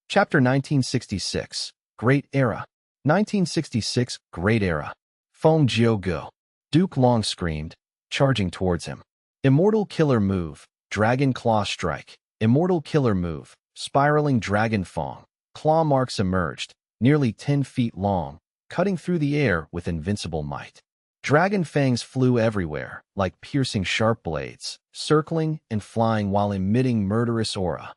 Chapter 1966, Great Era. 1966, Great Era. Feng Jiugu. Duke Long screamed, charging towards him. Immortal Killer Move, Dragon Claw Strike. Immortal Killer Move, Spiraling Dragon Fang. Claw marks emerged, nearly 10 feet long, cutting through the air with invincible might. Dragon fangs flew everywhere, like piercing sharp blades, circling and flying while emitting murderous aura.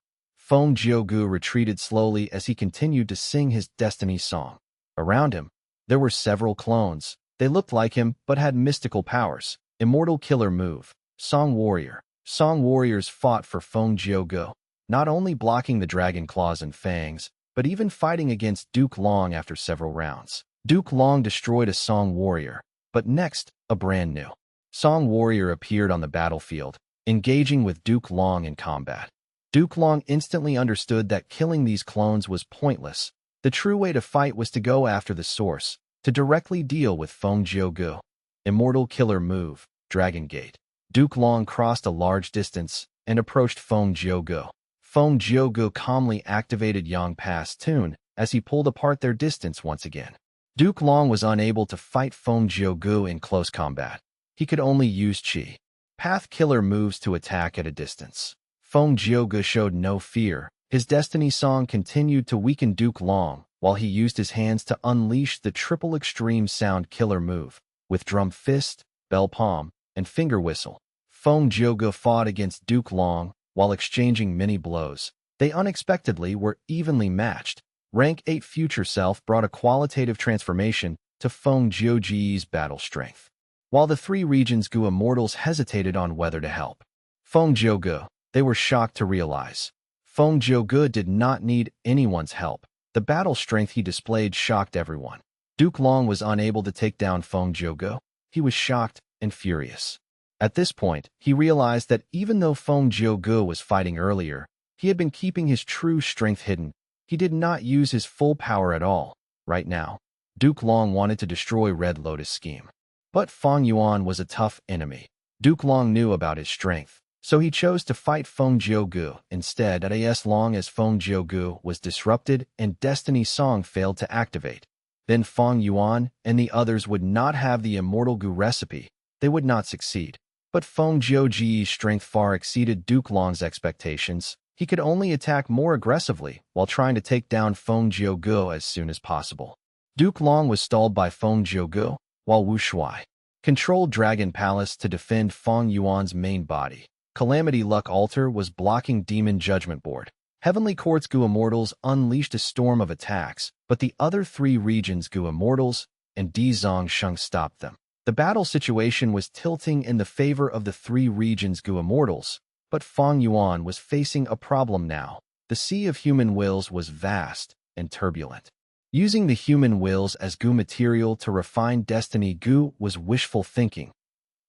Feng Jiugu retreated slowly as he continued to sing his destiny song. Around him, there were several clones. They looked like him, but had mystical powers. Immortal Killer Move, Song Warrior. Song Warriors fought for Feng Jiugu, not only blocking the dragon claws and fangs, but even fighting against Duke Long after several rounds. Duke Long destroyed a Song Warrior, but next, a brand new Song Warrior appeared on the battlefield, engaging with Duke Long in combat. Duke Long instantly understood that killing these clones was pointless. The true way to fight was to go after the source, to directly deal with Feng Jiugu. Immortal Killer Move, Dragon Gate. Duke Long crossed a large distance and approached Feng Jiugu. Feng Jiugu calmly activated Yang Pass Tune as he pulled apart their distance once again. Duke Long was unable to fight Feng Jiugu in close combat. He could only use Qi Path Killer moves to attack at a distance. Feng Jiugu showed no fear. His destiny song continued to weaken Duke Long, while he used his hands to unleash the triple extreme sound killer move, with drum fist, bell palm, and finger whistle. Feng Jiugu fought against Duke Long, while exchanging many blows. They unexpectedly were evenly matched. Rank 8 Future Self brought a qualitative transformation to Feng Jiugu's battle strength. While the three Regions Gu immortals hesitated on whether to help Feng Jiugu, they were shocked to realize Feng Jiugu did not need anyone's help. The battle strength he displayed shocked everyone. Duke Long was unable to take down Feng Jiugu. He was shocked and furious. At this point, he realized that even though Feng Jiugu was fighting earlier, he had been keeping his true strength hidden. He did not use his full power at all. Right now, Duke Long wanted to destroy Red Lotus' scheme. But Fang Yuan was a tough enemy. Duke Long knew about his strength, so he chose to fight Feng Jiugu instead. As long as Feng Jiugu was disrupted and Destiny Song failed to activate, then Fang Yuan and the others would not have the Immortal Gu recipe. They would not succeed. But Feng Jiugu's strength far exceeded Duke Long's expectations. He could only attack more aggressively while trying to take down Feng Jiugu as soon as possible. Duke Long was stalled by Feng Jiugu, while Wu Shuai controlled Dragon Palace to defend Fang Yuan's main body. Calamity Luck Altar was blocking Demon Judgment Board. Heavenly Court's Gu Immortals unleashed a storm of attacks, but the other three Regions Gu Immortals and Di Zongsheng stopped them. The battle situation was tilting in the favor of the three Regions Gu Immortals, but Fang Yuan was facing a problem now. The sea of human wills was vast and turbulent. Using the human wills as Gu material to refine Destiny Gu was wishful thinking,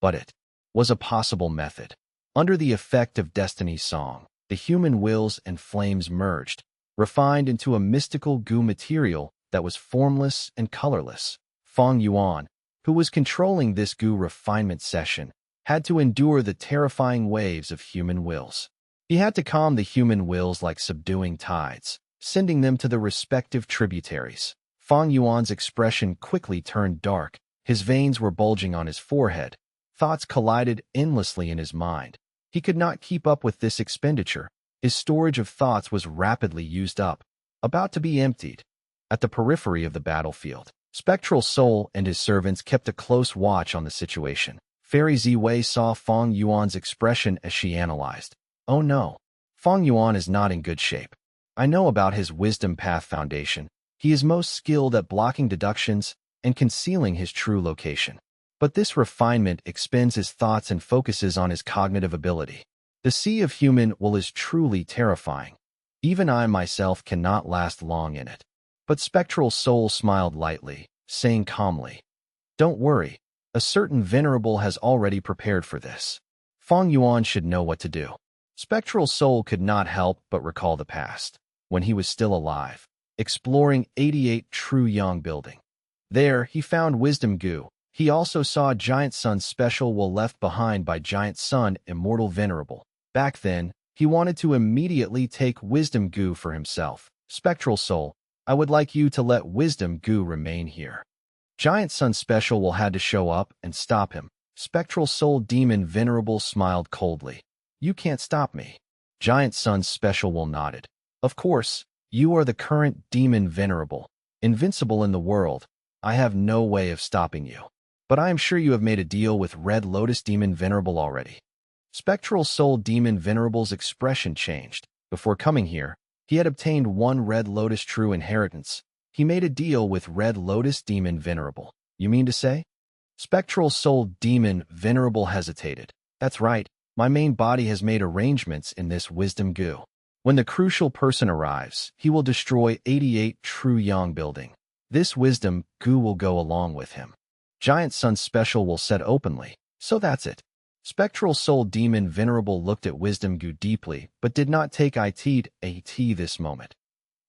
but it was a possible method. Under the effect of Destiny Song, the human wills and flames merged, refined into a mystical Gu material that was formless and colorless. Fang Yuan, who was controlling this Gu refinement session, had to endure the terrifying waves of human wills. He had to calm the human wills like subduing tides, sending them to the respective tributaries. Fang Yuan's expression quickly turned dark. His veins were bulging on his forehead. Thoughts collided endlessly in his mind. He could not keep up with this expenditure. His storage of thoughts was rapidly used up, about to be emptied. At the periphery of the battlefield, Spectral Soul and his servants kept a close watch on the situation. Fairy Ziwei saw Fang Yuan's expression as she analyzed. Oh no, Fang Yuan is not in good shape. I know about his Wisdom Path Foundation. He is most skilled at blocking deductions and concealing his true location. But this refinement expends his thoughts and focuses on his cognitive ability. The sea of human will is truly terrifying. Even I myself cannot last long in it. But Spectral Soul smiled lightly, saying calmly, "Don't worry, a certain venerable has already prepared for this. Fang Yuan should know what to do." Spectral Soul could not help but recall the past, when he was still alive, exploring 88 True Yang Building. There, he found Wisdom Gu. He also saw Giant Sun's special will left behind by Giant Sun Immortal Venerable. Back then, he wanted to immediately take Wisdom Gu for himself, Spectral Soul, I would like you to let Wisdom Gu remain here. Giant Sun Special will had to show up and stop him. Spectral Soul Demon Venerable smiled coldly. You can't stop me. Giant Sun Special will nodded. Of course, you are the current Demon Venerable, invincible in the world. I have no way of stopping you. But I am sure you have made a deal with Red Lotus Demon Venerable already. Spectral Soul Demon Venerable's expression changed. Before coming here, he had obtained one Red Lotus true inheritance. He made a deal with Red Lotus Demon Venerable. You mean to say? Spectral Soul Demon Venerable hesitated. That's right. My main body has made arrangements in this Wisdom Gu. When the crucial person arrives, he will destroy 88 true Yang building. This Wisdom Gu will go along with him. Giant Sun Special will said openly. So that's it. Spectral Soul Demon Venerable looked at Wisdom Gu deeply, but did not take it this moment.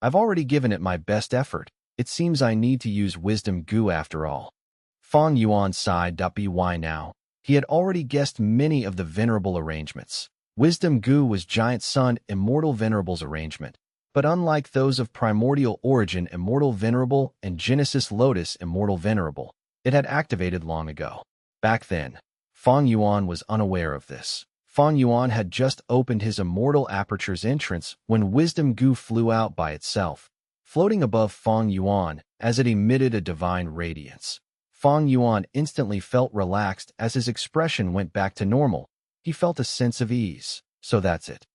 I've already given it my best effort. It seems I need to use Wisdom Gu after all. Fang Yuan sighed. By now, he had already guessed many of the venerable arrangements. Wisdom Gu was Giant Sun Immortal Venerable's arrangement, but unlike those of Primordial Origin Immortal Venerable and Genesis Lotus Immortal Venerable, it had activated long ago. Back then, Fang Yuan was unaware of this. Fang Yuan had just opened his Immortal Aperture's entrance when Wisdom Gu flew out by itself, floating above Fang Yuan as it emitted a divine radiance. Fang Yuan instantly felt relaxed as his expression went back to normal. He felt a sense of ease. So that's it.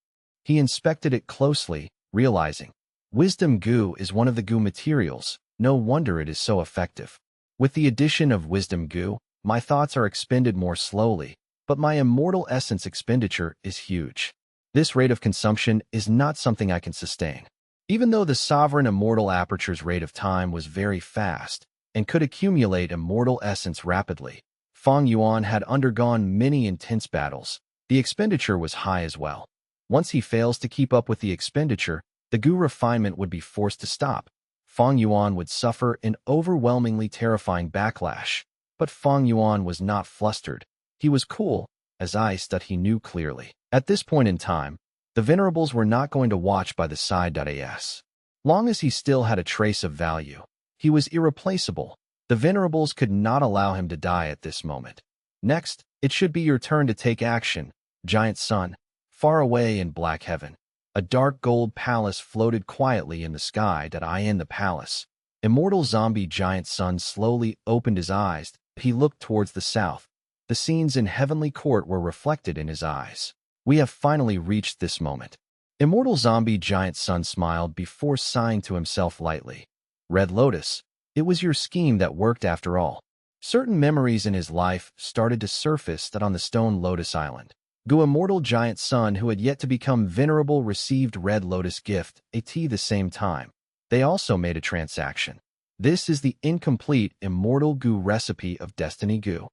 He inspected it closely, realizing, Wisdom Gu is one of the Gu materials. No wonder it is so effective. With the addition of Wisdom Gu, my thoughts are expended more slowly, but my immortal essence expenditure is huge. This rate of consumption is not something I can sustain. Even though the sovereign immortal aperture's rate of time was very fast and could accumulate immortal essence rapidly, Fang Yuan had undergone many intense battles. The expenditure was high as well. Once he fails to keep up with the expenditure, the Gu refinement would be forced to stop. Fang Yuan would suffer an overwhelmingly terrifying backlash. But Fang Yuan was not flustered. He was cool as ice that he knew clearly. At this point in time, the Venerables were not going to watch by the side.As. Long as he still had a trace of value, he was irreplaceable. The Venerables could not allow him to die at this moment. Next, it should be your turn to take action. Giant Sun, far away in black heaven, a dark gold palace floated quietly in the sky. In the palace, immortal zombie Giant Sun slowly opened his eyes. He looked towards the south. The scenes in Heavenly Court were reflected in his eyes. We have finally reached this moment. Immortal zombie Giant Sun smiled before sighing to himself lightly. Red Lotus, it was your scheme that worked after all. Certain memories in his life started to surface that on the Stone Lotus Island. Gu Immortal Giant Sun, who had yet to become venerable, received Red Lotus gift, the same time. They also made a transaction. This is the incomplete Immortal Gu recipe of Destiny Gu.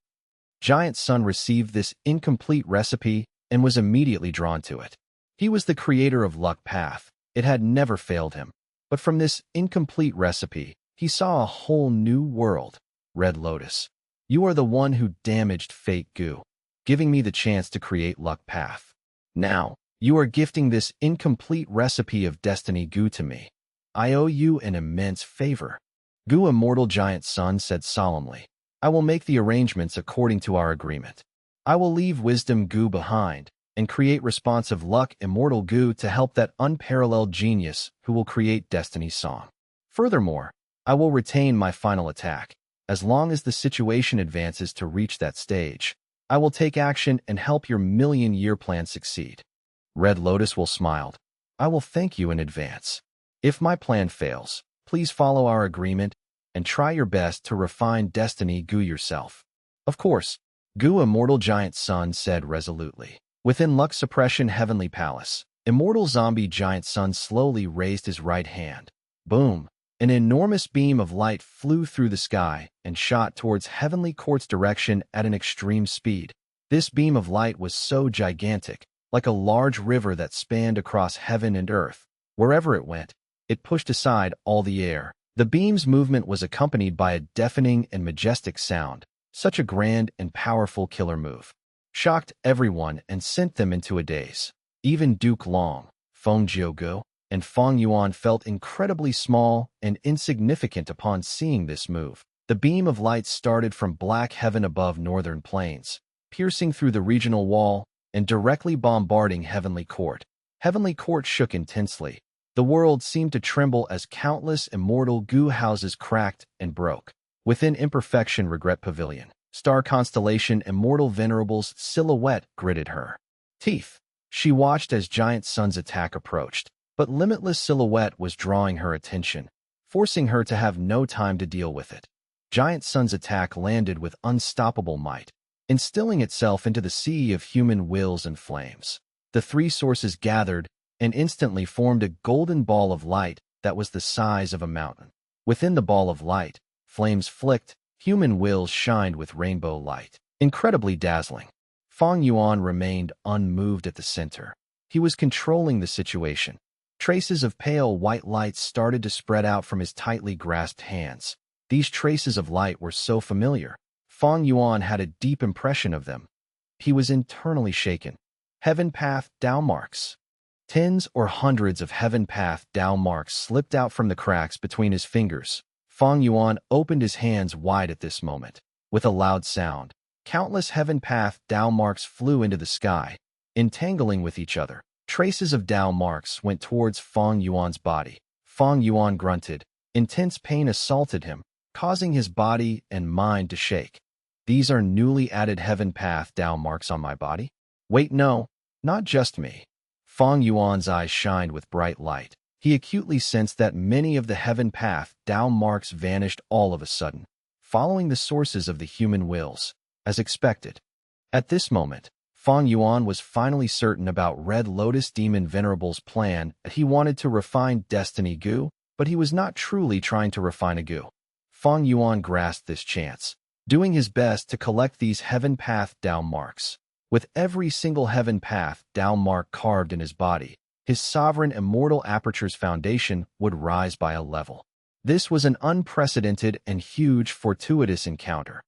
Giant Sun received this incomplete recipe and was immediately drawn to it. He was the creator of Luck Path. It had never failed him. But from this incomplete recipe, he saw a whole new world. Red Lotus, you are the one who damaged Fate Gu, giving me the chance to create Luck Path. Now, you are gifting this incomplete recipe of Destiny Gu to me. I owe you an immense favor. Gu Immortal Giant Sun said solemnly. I will make the arrangements according to our agreement. I will leave Wisdom Gu behind and create responsive Luck Immortal Gu to help that unparalleled genius who will create Destiny's Song. Furthermore, I will retain my final attack. As long as the situation advances to reach that stage, I will take action and help your million-year plan succeed. Red Lotus will smiled. I will thank you in advance. If my plan fails, please follow our agreement and try your best to refine Destiny Gu yourself. Of course, Gu Immortal Giant Sun said resolutely. Within Luck Suppression Heavenly Palace, Immortal Zombie Giant Sun slowly raised his right hand. Boom! An enormous beam of light flew through the sky and shot towards Heavenly Court's direction at an extreme speed. This beam of light was so gigantic, like a large river that spanned across heaven and earth. Wherever it went, it pushed aside all the air. The beam's movement was accompanied by a deafening and majestic sound. Such a grand and powerful killer move shocked everyone and sent them into a daze. Even Duke Long, Feng Jiugu, and Fang Yuan felt incredibly small and insignificant upon seeing this move. The beam of light started from black heaven above northern plains, piercing through the regional wall and directly bombarding Heavenly Court. Heavenly Court shook intensely. The world seemed to tremble as countless immortal goo houses cracked and broke. Within Imperfection Regret Pavilion, star constellation Immortal Venerable's silhouette gritted her teeth. She watched as Giant Sun's attack approached, but Limitless silhouette was drawing her attention, forcing her to have no time to deal with it. Giant Sun's attack landed with unstoppable might, instilling itself into the sea of human wills and flames. The three sources gathered and instantly formed a golden ball of light that was the size of a mountain. Within the ball of light, flames flicked, human wills shined with rainbow light. Incredibly dazzling. Fang Yuan remained unmoved at the center. He was controlling the situation. Traces of pale white light started to spread out from his tightly grasped hands. These traces of light were so familiar. Fang Yuan had a deep impression of them. He was internally shaken. Heaven Path Tao marks. Tens or hundreds of Heaven Path Tao marks slipped out from the cracks between his fingers. Fang Yuan opened his hands wide at this moment. With a loud sound, countless Heaven Path Tao marks flew into the sky, entangling with each other. Traces of Tao marks went towards Fang Yuan's body. Fang Yuan grunted. Intense pain assaulted him, causing his body and mind to shake. These are newly added Heaven Path Tao marks on my body? Wait, no, not just me. Fang Yuan's eyes shined with bright light. He acutely sensed that many of the Heaven Path Tao marks vanished all of a sudden, following the sources of the human wills, as expected. At this moment, Fang Yuan was finally certain about Red Lotus Demon Venerable's plan that he wanted to refine Destiny goo, but he was not truly trying to refine a goo. Fang Yuan grasped this chance, doing his best to collect these Heaven Path Tao marks. With every single Heaven Path Tao mark carved in his body, his sovereign immortal aperture's foundation would rise by a level. This was an unprecedented and huge fortuitous encounter.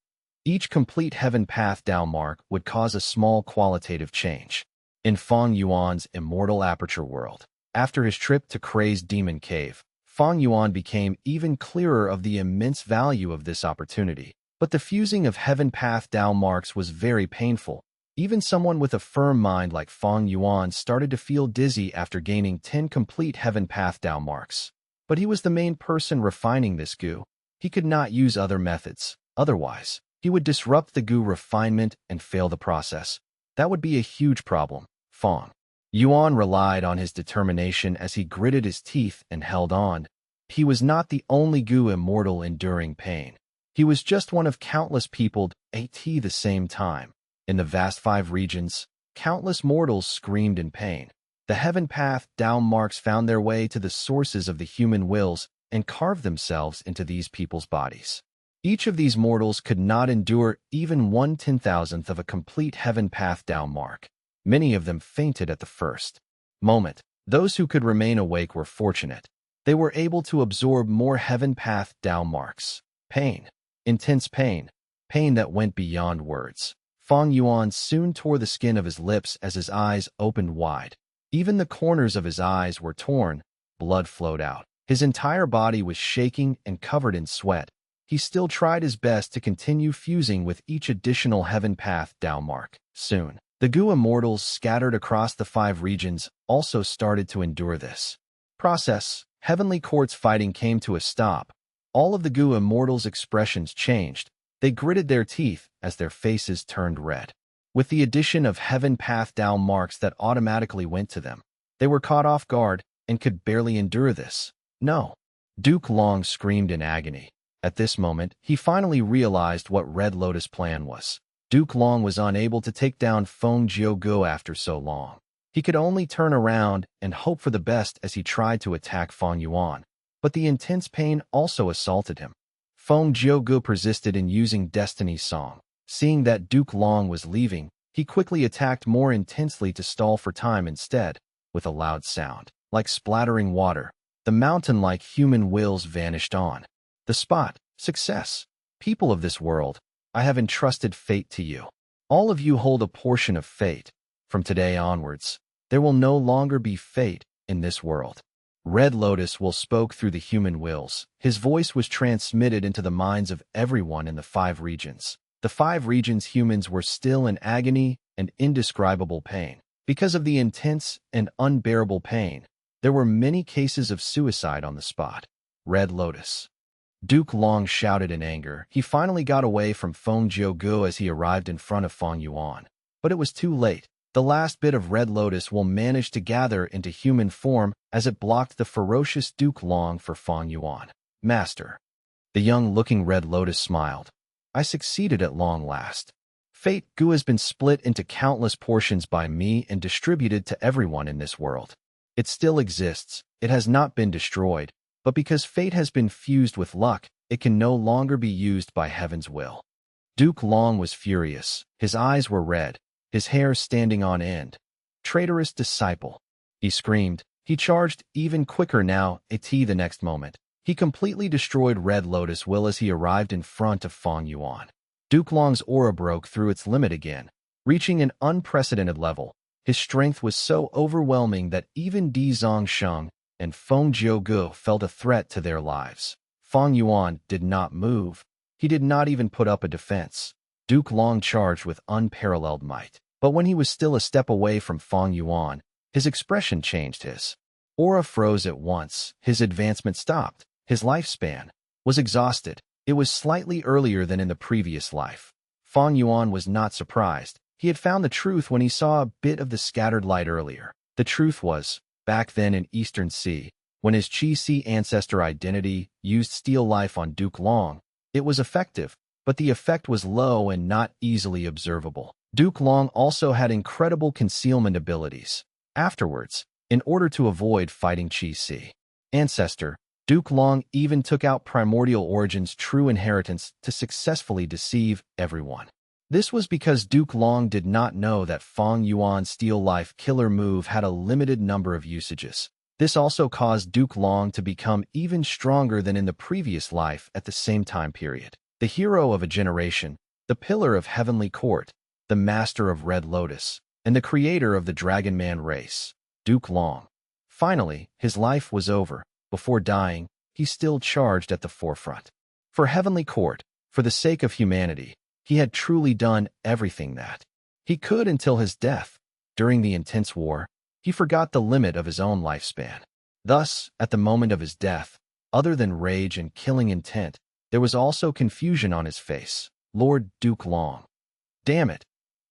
Each complete Heaven Path Tao mark would cause a small qualitative change. In Fang Yuan's immortal aperture world, after his trip to Crazed Demon Cave, Fang Yuan became even clearer of the immense value of this opportunity. But the fusing of Heaven Path Tao marks was very painful. Even someone with a firm mind like Fang Yuan started to feel dizzy after gaining 10 complete Heaven Path Tao marks. But he was the main person refining this goo. He could not use other methods. Otherwise, he would disrupt the goo refinement and fail the process. That would be a huge problem. Fang Yuan relied on his determination as he gritted his teeth and held on. He was not the only goo immortal enduring pain. He was just one of countless people at the same time. In the vast 5 regions, countless mortals screamed in pain. The Heaven Path Tao marks found their way to the sources of the human wills and carved themselves into these people's bodies. Each of these mortals could not endure even 1/10,000th of a complete Heaven Path Tao mark. Many of them fainted at the first moment. Those who could remain awake were fortunate. They were able to absorb more Heaven Path Tao marks. Pain. Intense pain. Pain that went beyond words. Fang Yuan soon tore the skin of his lips as his eyes opened wide. Even the corners of his eyes were torn. Blood flowed out. His entire body was shaking and covered in sweat. He still tried his best to continue fusing with each additional Heaven Path Tao mark. Soon, the goo immortals scattered across the 5 regions also started to endure this process. Heavenly Court's fighting came to a stop. All of the goo immortals' expressions changed. They gritted their teeth as their faces turned red. With the addition of Heaven Path Tao marks that automatically went to them, they were caught off guard and could barely endure this. No. Duke Long screamed in agony. At this moment, he finally realized what Red Lotus' plan was. Duke Long was unable to take down Feng Jiuguo after so long. He could only turn around and hope for the best as he tried to attack Fang Yuan. But the intense pain also assaulted him. Feng Jiuguo persisted in using Destiny's song. Seeing that Duke Long was leaving, he quickly attacked more intensely to stall for time instead. With a loud sound, like splattering water, the mountain-like human wills vanished on the spot. Success. People of this world, I have entrusted fate to you. All of you hold a portion of fate. From today onwards, there will no longer be fate in this world. Red Lotus will spoke through the human wills. His voice was transmitted into the minds of everyone in the 5 regions. The 5 regions humans were still in agony and indescribable pain. Because of the intense and unbearable pain, there were many cases of suicide on the spot. Red Lotus. Duke Long shouted in anger. He finally got away from Feng Jiugu as he arrived in front of Fang Yuan. But it was too late. The last bit of Red Lotus will manage to gather into human form as it blocked the ferocious Duke Long for Fang Yuan. Master. The young-looking Red Lotus smiled. I succeeded at long last. Fate Gu has been split into countless portions by me and distributed to everyone in this world. It still exists. It has not been destroyed, but because fate has been fused with luck, it can no longer be used by heaven's will. Duke Long was furious. His eyes were red, his hair standing on end. Traitorous disciple. He screamed. He charged even quicker now, the next moment. He completely destroyed Red Lotus will as he arrived in front of Fang Yuan. Duke Long's aura broke through its limit again, reaching an unprecedented level. His strength was so overwhelming that even Di Zongsheng and Feng Jiugu felt a threat to their lives. Fang Yuan did not move. He did not even put up a defense. Duke Long charged with unparalleled might. But when he was still a step away from Fang Yuan, his expression changed. His aura froze at once. His advancement stopped. His lifespan was exhausted. It was slightly earlier than in the previous life. Fang Yuan was not surprised. He had found the truth when he saw a bit of the scattered light earlier. The truth was, back then in Eastern Sea, when his Qi ancestor identity used steal life on Duke Long, it was effective, but the effect was low and not easily observable. Duke Long also had incredible concealment abilities. Afterwards, in order to avoid fighting Qi ancestor, Duke Long even took out Primordial Origin's true inheritance to successfully deceive everyone. This was because Duke Long did not know that Fang Yuan's Steal Life killer move had a limited number of usages. This also caused Duke Long to become even stronger than in the previous life at the same time period. The hero of a generation, the pillar of Heavenly Court, the master of Red Lotus, and the creator of the Dragon Man race, Duke Long. Finally, his life was over. Before dying, he still charged at the forefront. For Heavenly Court, for the sake of humanity, he had truly done everything that he could until his death. During the intense war, he forgot the limit of his own lifespan. Thus, at the moment of his death, other than rage and killing intent, there was also confusion on his face. Lord Duke Long. Damn it.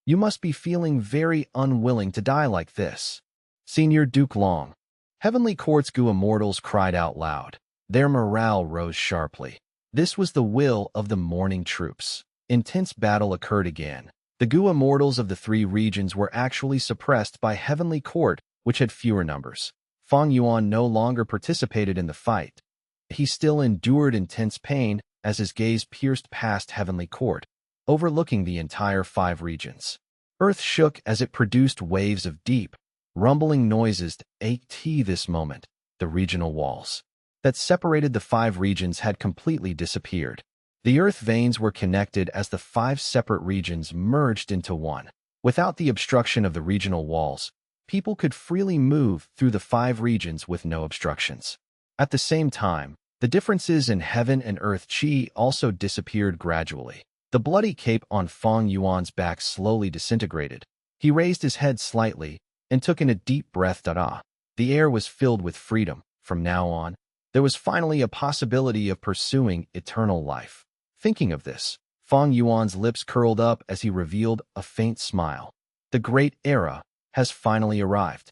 You must be feeling very unwilling to die like this. Senior Duke Long. Heavenly Court's Gu immortals cried out loud. Their morale rose sharply. This was the will of the mourning troops. Intense battle occurred again. The Gu immortals of the 3 regions were actually suppressed by Heavenly Court, which had fewer numbers. Fang Yuan no longer participated in the fight. He still endured intense pain as his gaze pierced past Heavenly Court, overlooking the entire 5 regions. Earth shook as it produced waves of deep, rumbling noises. This moment, the regional walls that separated the 5 regions had completely disappeared. The earth veins were connected as the 5 separate regions merged into one. Without the obstruction of the regional walls, people could freely move through the 5 regions with no obstructions. At the same time, the differences in heaven and earth qi also disappeared gradually. The bloody cape on Fang Yuan's back slowly disintegrated. He raised his head slightly and took in a deep breath. The air was filled with freedom. From now on, there was finally a possibility of pursuing eternal life. Thinking of this, Fang Yuan's lips curled up as he revealed a faint smile. The great era has finally arrived.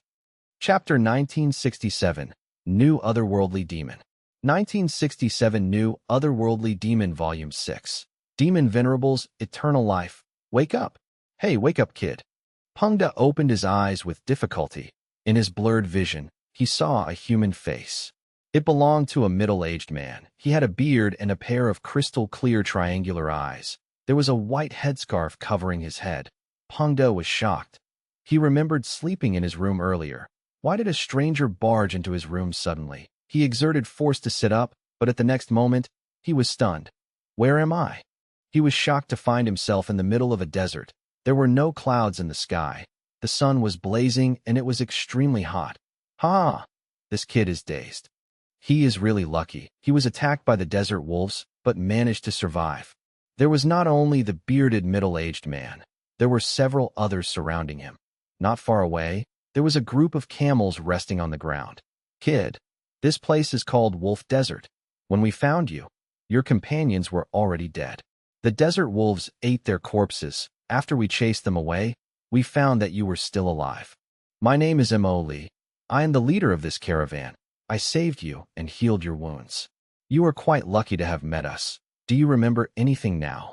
Chapter 1967, New Otherworldly Demon. 1967 New Otherworldly Demon Volume 6. Demon Venerables, Eternal Life. Wake up. Hey, wake up, kid. Pengda opened his eyes with difficulty. In his blurred vision, he saw a human face. It belonged to a middle-aged man. He had a beard and a pair of crystal-clear triangular eyes. There was a white headscarf covering his head. Pengda was shocked. He remembered sleeping in his room earlier. Why did a stranger barge into his room suddenly? He exerted force to sit up, but at the next moment, he was stunned. Where am I? He was shocked to find himself in the middle of a desert. There were no clouds in the sky. The sun was blazing and it was extremely hot. Ha! This kid is dazed. He is really lucky. He was attacked by the desert wolves, but managed to survive. There was not only the bearded middle-aged man. There were several others surrounding him. Not far away, there was a group of camels resting on the ground. Kid, this place is called Wolf Desert. When we found you, your companions were already dead. The desert wolves ate their corpses. After we chased them away, we found that you were still alive. My name is Lee. I am the leader of this caravan. I saved you and healed your wounds. You are quite lucky to have met us. Do you remember anything now?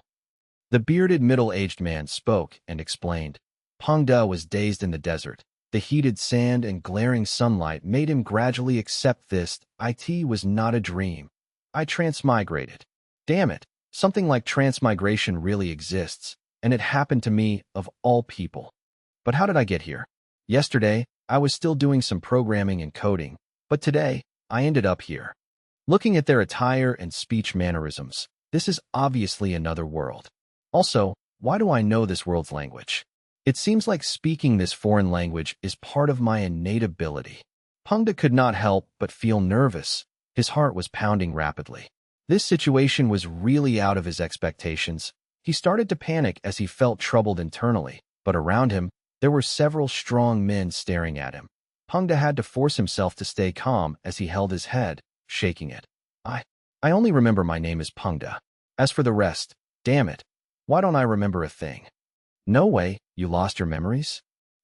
The bearded middle-aged man spoke and explained. Peng-De was dazed in the desert. The heated sand and glaring sunlight made him gradually accept this. It was not a dream. I transmigrated. Damn it, something like transmigration really exists, and it happened to me of all people. But how did I get here? Yesterday, I was still doing some programming and coding, but today, I ended up here. Looking at their attire and speech mannerisms, this is obviously another world. Also, why do I know this world's language? It seems like speaking this foreign language is part of my innate ability. Peng-De could not help but feel nervous. His heart was pounding rapidly. This situation was really out of his expectations. He started to panic as he felt troubled internally, but around him, there were several strong men staring at him. Peng-De had to force himself to stay calm as he held his head, shaking it. I only remember my name is Peng-De. As for the rest, damn it, why don't I remember a thing? No way, you lost your memories?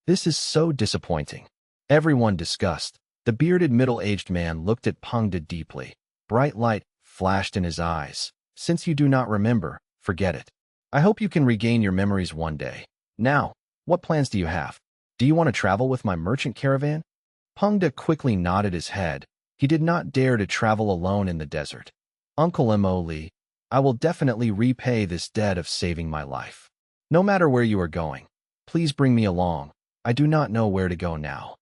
This is so disappointing. Everyone discussed. The bearded middle-aged man looked at Peng-De deeply. Bright light flashed in his eyes. Since you do not remember, forget it. I hope you can regain your memories one day. Now, what plans do you have? Do you want to travel with my merchant caravan? Peng-De quickly nodded his head. He did not dare to travel alone in the desert. Uncle Lee, I will definitely repay this debt of saving my life. No matter where you are going, please bring me along. I do not know where to go now.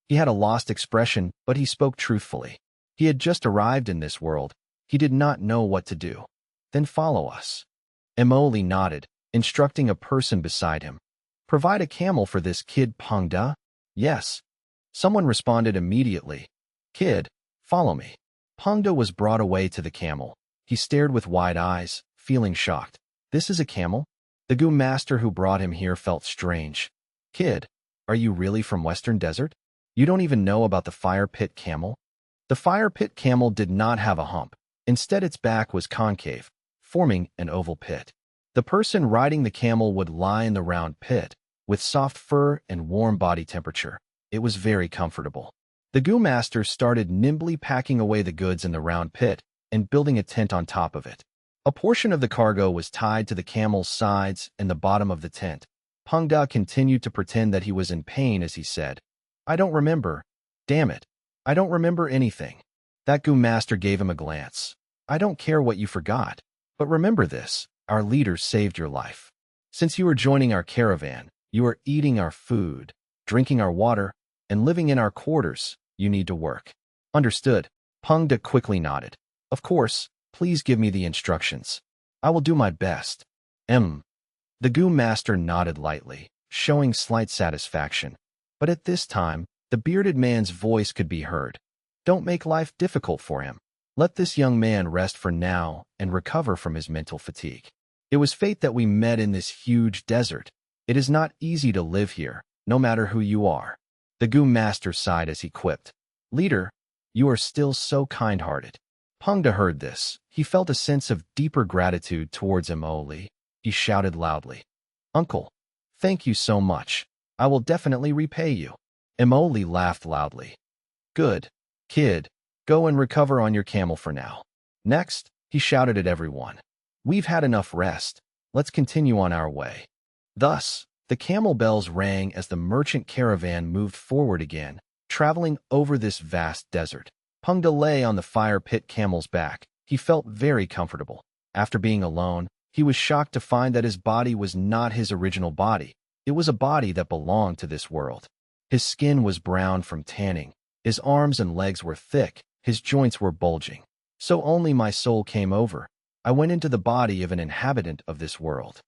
He had a lost expression, but he spoke truthfully. He had just arrived in this world. He did not know what to do. Then follow us. Lee nodded, instructing a person beside him. Provide a camel for this kid Peng-De? Yes. Someone responded immediately. Kid, follow me. Peng-De was brought away to the camel. He stared with wide eyes, feeling shocked. This is a camel? The Gu master who brought him here felt strange. Kid, are you really from Western Desert? You don't even know about the fire pit camel? The fire pit camel did not have a hump. Instead, its back was concave, forming an oval pit. The person riding the camel would lie in the round pit, with soft fur and warm body temperature. It was very comfortable. The Gu master started nimbly packing away the goods in the round pit and building a tent on top of it. A portion of the cargo was tied to the camel's sides and the bottom of the tent. Peng-De continued to pretend that he was in pain as he said, I don't remember. Damn it. I don't remember anything. That Gu master gave him a glance. I don't care what you forgot. But remember this, our leaders saved your life. Since you are joining our caravan, you are eating our food, drinking our water, and living in our quarters. You need to work. Understood. Peng-De quickly nodded. Of course, please give me the instructions. I will do my best. The Gu master nodded lightly, showing slight satisfaction. But at this time, the bearded man's voice could be heard. Don't make life difficult for him. Let this young man rest for now and recover from his mental fatigue. It was fate that we met in this huge desert. It is not easy to live here, no matter who you are. The Gu master sighed as he quipped. Leader, you are still so kind-hearted. Peng-De heard this. He felt a sense of deeper gratitude towards Lee. He shouted loudly. Uncle, thank you so much. I will definitely repay you. Lee laughed loudly. Good. Kid, go and recover on your camel for now. Next, he shouted at everyone. We've had enough rest. Let's continue on our way. Thus, the camel bells rang as the merchant caravan moved forward again, traveling over this vast desert. Peng-De lay on the fire pit camel's back. He felt very comfortable. After being alone, he was shocked to find that his body was not his original body. It was a body that belonged to this world. His skin was brown from tanning. His arms and legs were thick. His joints were bulging. So only my soul came over. I went into the body of an inhabitant of this world.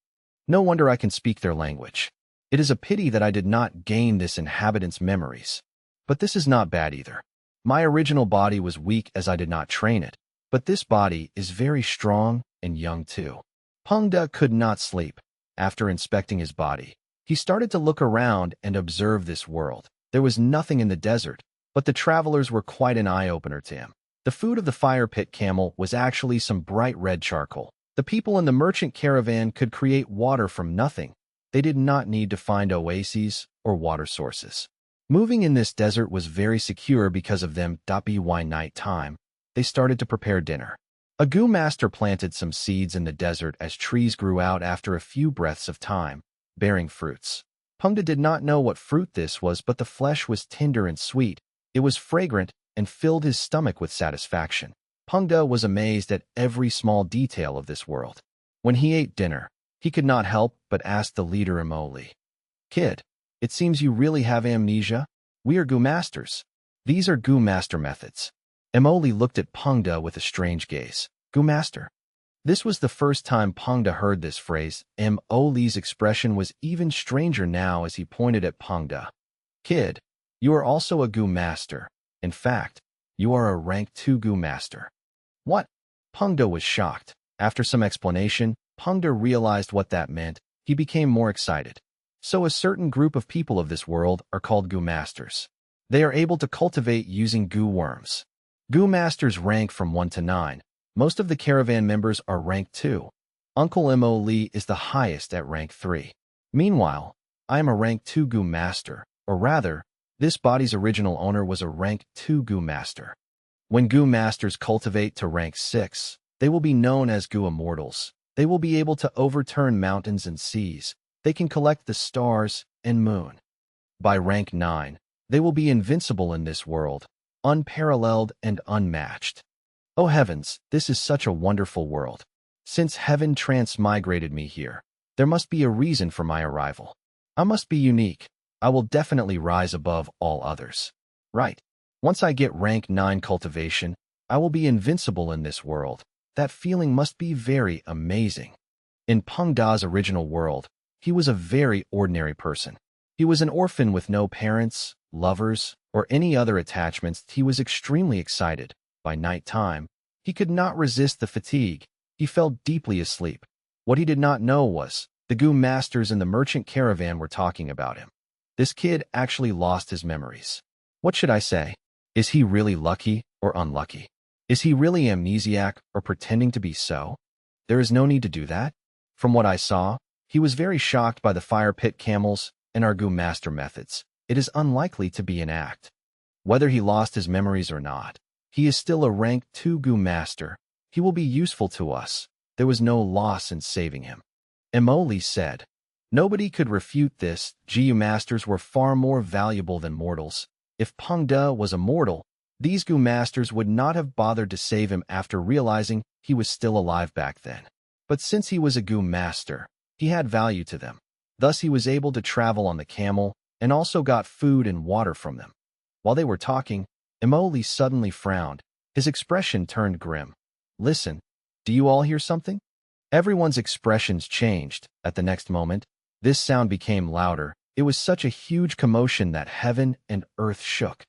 No wonder I can speak their language. It is a pity that I did not gain this inhabitant's memories. But this is not bad either. My original body was weak as I did not train it, but this body is very strong and young too. Peng-De could not sleep. After inspecting his body, he started to look around and observe this world. There was nothing in the desert, but the travelers were quite an eye-opener to him. The food of the fire pit camel was actually some bright red charcoal. The people in the merchant caravan could create water from nothing. They did not need to find oases or water sources. Moving in this desert was very secure because of them. By night time, they started to prepare dinner. A Gu master planted some seeds in the desert as trees grew out after a few breaths of time, bearing fruits. Peng-De did not know what fruit this was, but the flesh was tender and sweet. It was fragrant and filled his stomach with satisfaction. Peng-De was amazed at every small detail of this world. When he ate dinner, he could not help but ask the leader Imoli, "Kid, it seems you really have amnesia? We are Gu masters. These are Gu master methods." Imoli looked at Peng-De with a strange gaze. Gu master? This was the first time Peng-De heard this phrase. Imoli's expression was even stranger now as he pointed at Peng-De. "Kid, you are also a Gu master. In fact, you are a rank 2 Gu master." What? Peng-De was shocked. After some explanation, Peng-De realized what that meant. He became more excited. So a certain group of people of this world are called Gu masters. They are able to cultivate using Gu worms. Gu masters rank from 1 to 9. Most of the caravan members are rank 2. Uncle Imoli is the highest at rank 3. Meanwhile, I am a rank 2 Gu master, or rather, this body's original owner was a rank 2 Gu master. When Gu masters cultivate to rank 6, they will be known as Gu immortals. They will be able to overturn mountains and seas. They can collect the stars and moon. By rank 9, they will be invincible in this world, unparalleled and unmatched. Oh heavens, this is such a wonderful world. Since heaven transmigrated me here, there must be a reason for my arrival. I must be unique. I will definitely rise above all others. Right. Once I get rank 9 cultivation, I will be invincible in this world. That feeling must be very amazing. In Peng-De's original world, he was a very ordinary person. He was an orphan with no parents, lovers, or any other attachments. He was extremely excited. By night time, he could not resist the fatigue. He fell deeply asleep. What he did not know was, the Gu masters in the merchant caravan were talking about him. This kid actually lost his memories. What should I say? Is he really lucky or unlucky? Is he really amnesiac or pretending to be so? There is no need to do that. From what I saw, he was very shocked by the fire pit camels and our Gu master methods. It is unlikely to be an act. Whether he lost his memories or not, he is still a rank 2 Gu master. He will be useful to us. There was no loss in saving him. Imoli said. Nobody could refute this. Gu masters were far more valuable than mortals. If Peng-De was a mortal, these Gu masters would not have bothered to save him after realizing he was still alive back then. But since he was a Gu master, he had value to them. Thus he was able to travel on the camel and also got food and water from them. While they were talking, Imoli suddenly frowned. His expression turned grim. Listen, do you all hear something? Everyone's expressions changed. At the next moment, this sound became louder. It was such a huge commotion that heaven and earth shook.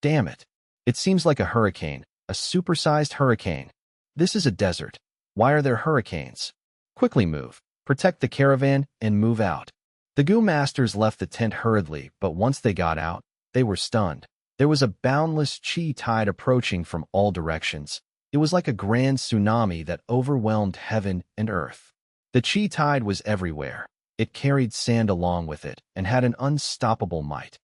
Damn it. It seems like a hurricane, a supersized hurricane. This is a desert. Why are there hurricanes? Quickly move, protect the caravan, and move out. The Gu masters left the tent hurriedly, but once they got out, they were stunned. There was a boundless chi tide approaching from all directions. It was like a grand tsunami that overwhelmed heaven and earth. The chi tide was everywhere. It carried sand along with it and had an unstoppable might.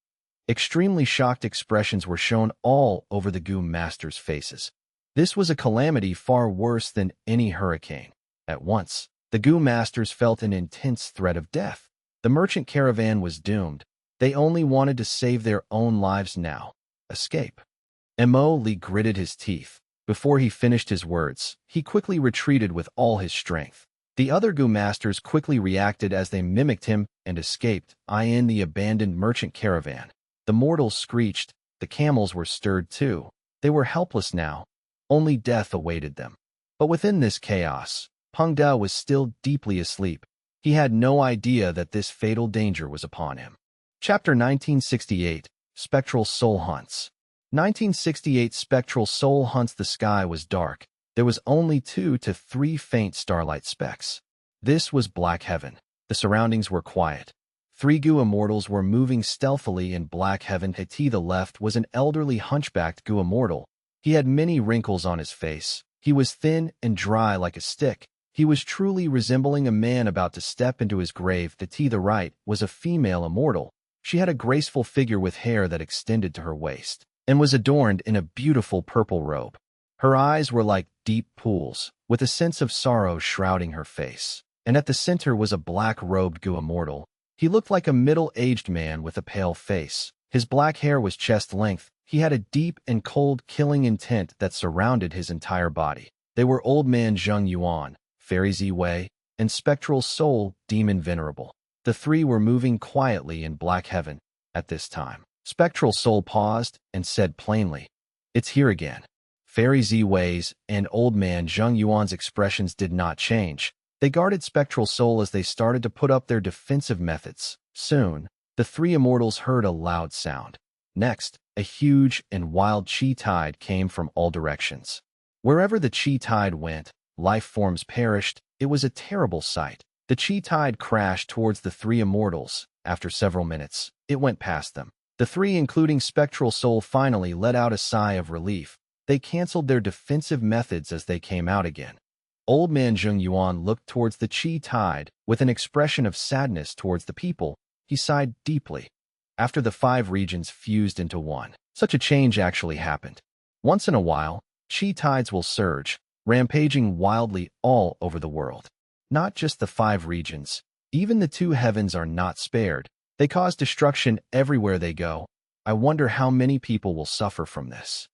Extremely shocked expressions were shown all over the Gu masters' faces. This was a calamity far worse than any hurricane. At once, the Gu masters felt an intense threat of death. The merchant caravan was doomed. They only wanted to save their own lives now. Escape. Imoli gritted his teeth. Before he finished his words, he quickly retreated with all his strength. The other Gu masters quickly reacted as they mimicked him and escaped, in the abandoned merchant caravan. The mortals screeched. The camels were stirred too. They were helpless now. Only death awaited them. But within this chaos, Peng-De was still deeply asleep. He had no idea that this fatal danger was upon him. Chapter 1968, Spectral Soul Hunts. 1968 spectral soul hunts. The sky was dark. There was only 2 to 3 faint starlight specks. This was black heaven. The surroundings were quiet. 3 Gu immortals were moving stealthily in black heaven. To the left was an elderly hunchbacked Gu immortal. He had many wrinkles on his face. He was thin and dry like a stick. He was truly resembling a man about to step into his grave. To the right was a female immortal. She had a graceful figure with hair that extended to her waist and was adorned in a beautiful purple robe. Her eyes were like deep pools, with a sense of sorrow shrouding her face. And at the center was a black-robed Gu immortal. He looked like a middle-aged man with a pale face. His black hair was chest-length. He had a deep and cold killing intent that surrounded his entire body. They were Old Man Fang Yuan, Fairy Ziwei, and Spectral Soul, Demon Venerable. The 3 were moving quietly in black heaven at this time. Spectral Soul paused and said plainly, "It's here again." Fairy Ziwei's and Old Man Fang Yuan's expressions did not change. They guarded Spectral Soul as they started to put up their defensive methods. Soon, the 3 immortals heard a loud sound. Next, a huge and wild chi tide came from all directions. Wherever the chi tide went, life forms perished. It was a terrible sight. The chi tide crashed towards the 3 immortals. After several minutes, it went past them. The 3, including Spectral Soul, finally let out a sigh of relief. They canceled their defensive methods as they came out again. Old Man Fang Yuan looked towards the chi tide with an expression of sadness towards the people. He sighed deeply. After the 5 regions fused into one, such a change actually happened. Once in a while, chi tides will surge, rampaging wildly all over the world. Not just the 5 regions. Even the 2 heavens are not spared. They cause destruction everywhere they go. I wonder how many people will suffer from this.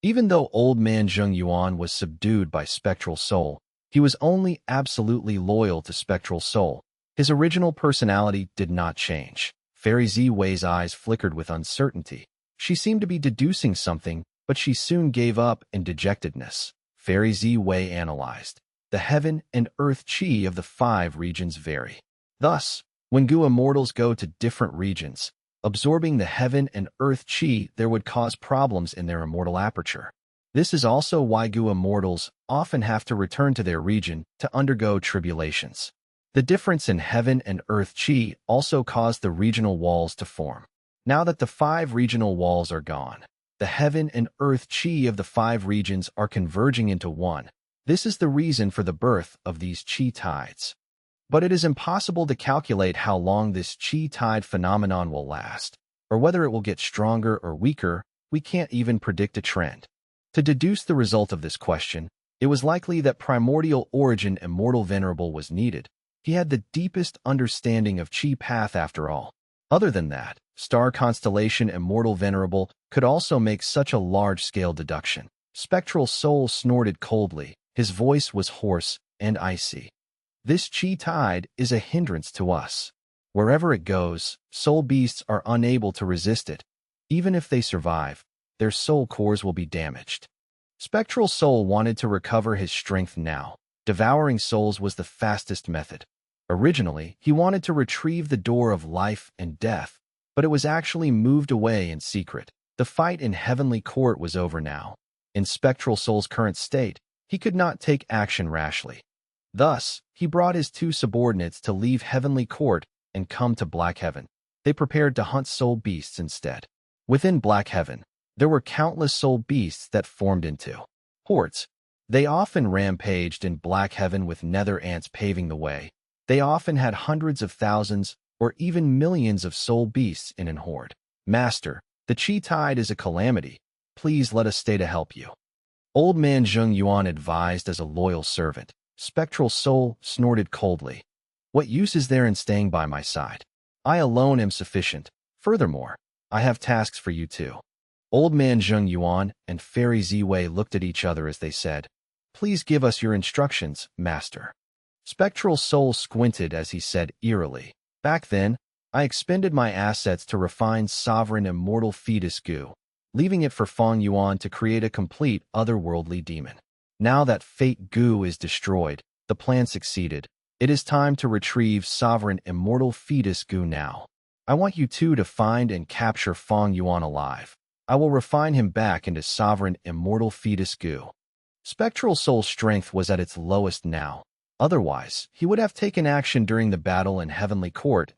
Even though Old Man Fang Yuan was subdued by Spectral Soul, he was only absolutely loyal to Spectral Soul. His original personality did not change. Fairy Ziwei's eyes flickered with uncertainty. She seemed to be deducing something, but she soon gave up in dejectedness. Fairy Ziwei analyzed. The heaven and earth chi of the 5 regions vary. Thus, when Gu immortals go to different regions, absorbing the heaven and earth chi, there would cause problems in their immortal aperture. This is also why Gu immortals often have to return to their region to undergo tribulations. The difference in heaven and earth chi also caused the regional walls to form. Now that the 5 regional walls are gone, the heaven and earth chi of the 5 regions are converging into one. This is the reason for the birth of these chi tides. But it is impossible to calculate how long this chi tide phenomenon will last, or whether it will get stronger or weaker. We can't even predict a trend. To deduce the result of this question, it was likely that primordial origin Immortal Venerable was needed. He had the deepest understanding of chi path after all. Other than that, star constellation Immortal Venerable could also make such a large-scale deduction. Spectral Soul snorted coldly. His voice was hoarse and icy. This chi tide is a hindrance to us. Wherever it goes, soul beasts are unable to resist it. Even if they survive, their soul cores will be damaged. Spectral Soul wanted to recover his strength now. Devouring souls was the fastest method. Originally, he wanted to retrieve the door of life and death, but it was actually moved away in secret. The fight in Heavenly Court was over now. In Spectral Soul's current state, he could not take action rashly. Thus, he brought his 2 subordinates to leave Heavenly Court and come to Black Heaven. They prepared to hunt soul beasts instead. Within Black Heaven, there were countless soul beasts that formed into hordes. They often rampaged in Black Heaven with nether ants paving the way. They often had hundreds of thousands or even millions of soul beasts in an horde. Master, the chi tide is a calamity. Please let us stay to help you. Old Man Fang Yuan advised as a loyal servant. Spectral Soul snorted coldly. What use is there in staying by my side? I alone am sufficient. Furthermore, I have tasks for you too. Old Man Fang Yuan and Fairy Ziwei looked at each other as they said, "Please give us your instructions, Master." Spectral Soul squinted as he said eerily, "Back then, I expended my assets to refine sovereign immortal fetus Gu, leaving it for Fang Yuan to create a complete otherworldly demon. Now that fate Gu is destroyed, the plan succeeded. It is time to retrieve sovereign immortal fetus Gu now. I want you 2 to find and capture Fang Yuan alive. I will refine him back into sovereign immortal fetus goo. Spectral soul's strength was at its lowest now. Otherwise, he would have taken action during the battle in Heavenly Court.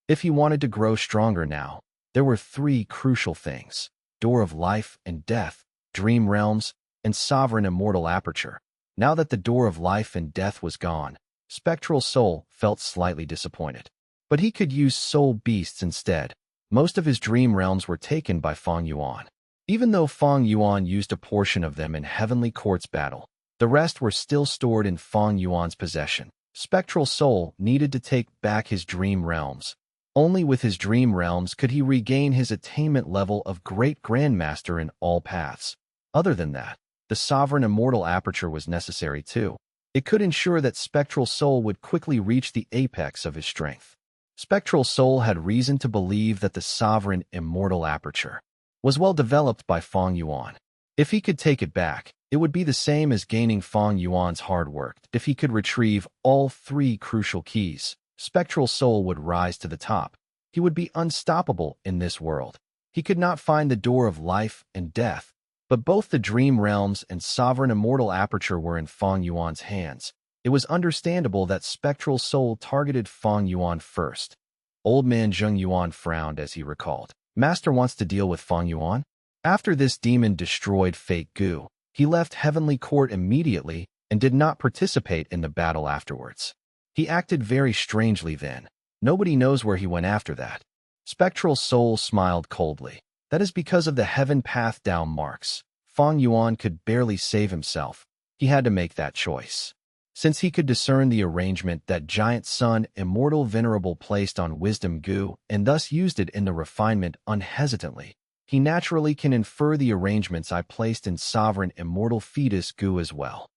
If he wanted to grow stronger now, there were three crucial things: door of life and death, dream realms, and sovereign immortal aperture. Now that the door of life and death was gone, Spectral Soul felt slightly disappointed. But he could use soul beasts instead. Most of his dream realms were taken by Fang Yuan. Even though Fang Yuan used a portion of them in Heavenly Court's battle, the rest were still stored in Fang Yuan's possession. Spectral Soul needed to take back his dream realms. Only with his dream realms could he regain his attainment level of Great Grandmaster in all paths. Other than that, the sovereign immortal aperture was necessary too. It could ensure that Spectral Soul would quickly reach the apex of his strength. Spectral Soul had reason to believe that the sovereign immortal aperture was well developed by Fang Yuan. If he could take it back, it would be the same as gaining Fang Yuan's hard work. If he could retrieve all three crucial keys, Spectral Soul would rise to the top. He would be unstoppable in this world. He could not find the door of life and death, but both the dream realms and sovereign immortal aperture were in Fang Yuan's hands. It was understandable that Spectral Soul targeted Fang Yuan first. Old man Zheng Yuan frowned as he recalled. Master wants to deal with Fang Yuan? After this demon destroyed Fate Gu, he left Heavenly Court immediately and did not participate in the battle afterwards. He acted very strangely then. Nobody knows where he went after that. Spectral Soul smiled coldly. That is because of the heaven path down marks. Fang Yuan could barely save himself. He had to make that choice. Since he could discern the arrangement that Giant Sun Immortal Venerable placed on Wisdom Gu and thus used it in the refinement unhesitantly, he naturally can infer the arrangements I placed in Sovereign Immortal Fetus Gu as well.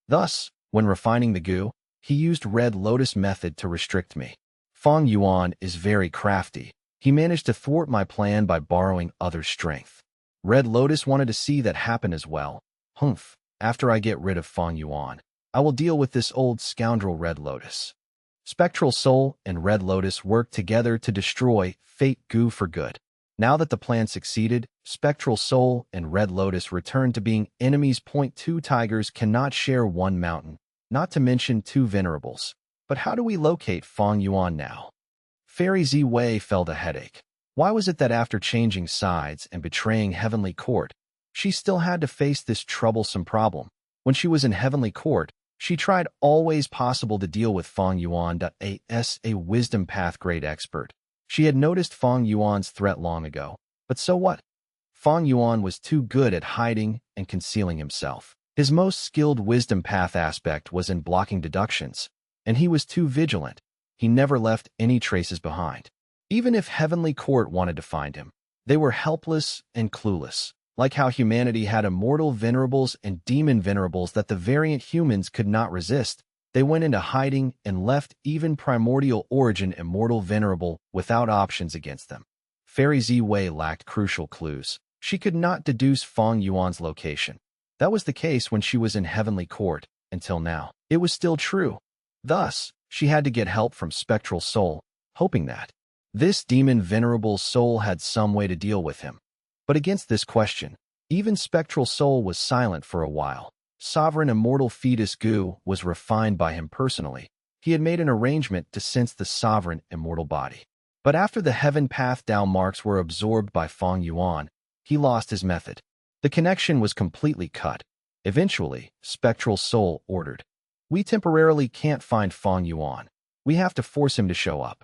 Thus, when refining the Gu, he used Red Lotus method to restrict me. Fang Yuan is very crafty. He managed to thwart my plan by borrowing others' strength. Red Lotus wanted to see that happen as well. Humph, after I get rid of Fang Yuan, I will deal with this old scoundrel Red Lotus. Spectral Soul and Red Lotus worked together to destroy Fate Gu for good. Now that the plan succeeded, Spectral Soul and Red Lotus returned to being enemies. Two tigers cannot share one mountain, not to mention two venerables. But how do we locate Fang Yuan now? Fairy Zi Wei felt a headache. Why was it that after changing sides and betraying Heavenly Court, she still had to face this troublesome problem? When she was in Heavenly Court, she tried all ways possible to deal with Fang Yuan as a wisdom path grade expert. She had noticed Fang Yuan's threat long ago, but so what? Fang Yuan was too good at hiding and concealing himself. His most skilled wisdom path aspect was in blocking deductions, and he was too vigilant. He never left any traces behind. Even if Heavenly Court wanted to find him, they were helpless and clueless. Like how humanity had immortal venerables and demon venerables that the variant humans could not resist, they went into hiding and left even primordial origin immortal venerable without options against them. Fairy Zi Wei lacked crucial clues. She could not deduce Fang Yuan's location. That was the case when she was in Heavenly Court, until now. It was still true. Thus, she had to get help from Spectral Soul, hoping that this demon venerable soul had some way to deal with him. But against this question, even Spectral Soul was silent for a while. Sovereign Immortal Fetus Gu was refined by him personally. He had made an arrangement to sense the sovereign immortal body. But after the heaven path down marks were absorbed by Fang Yuan, he lost his method. The connection was completely cut. Eventually, Spectral Soul ordered, "We temporarily can't find Fang Yuan. We have to force him to show up."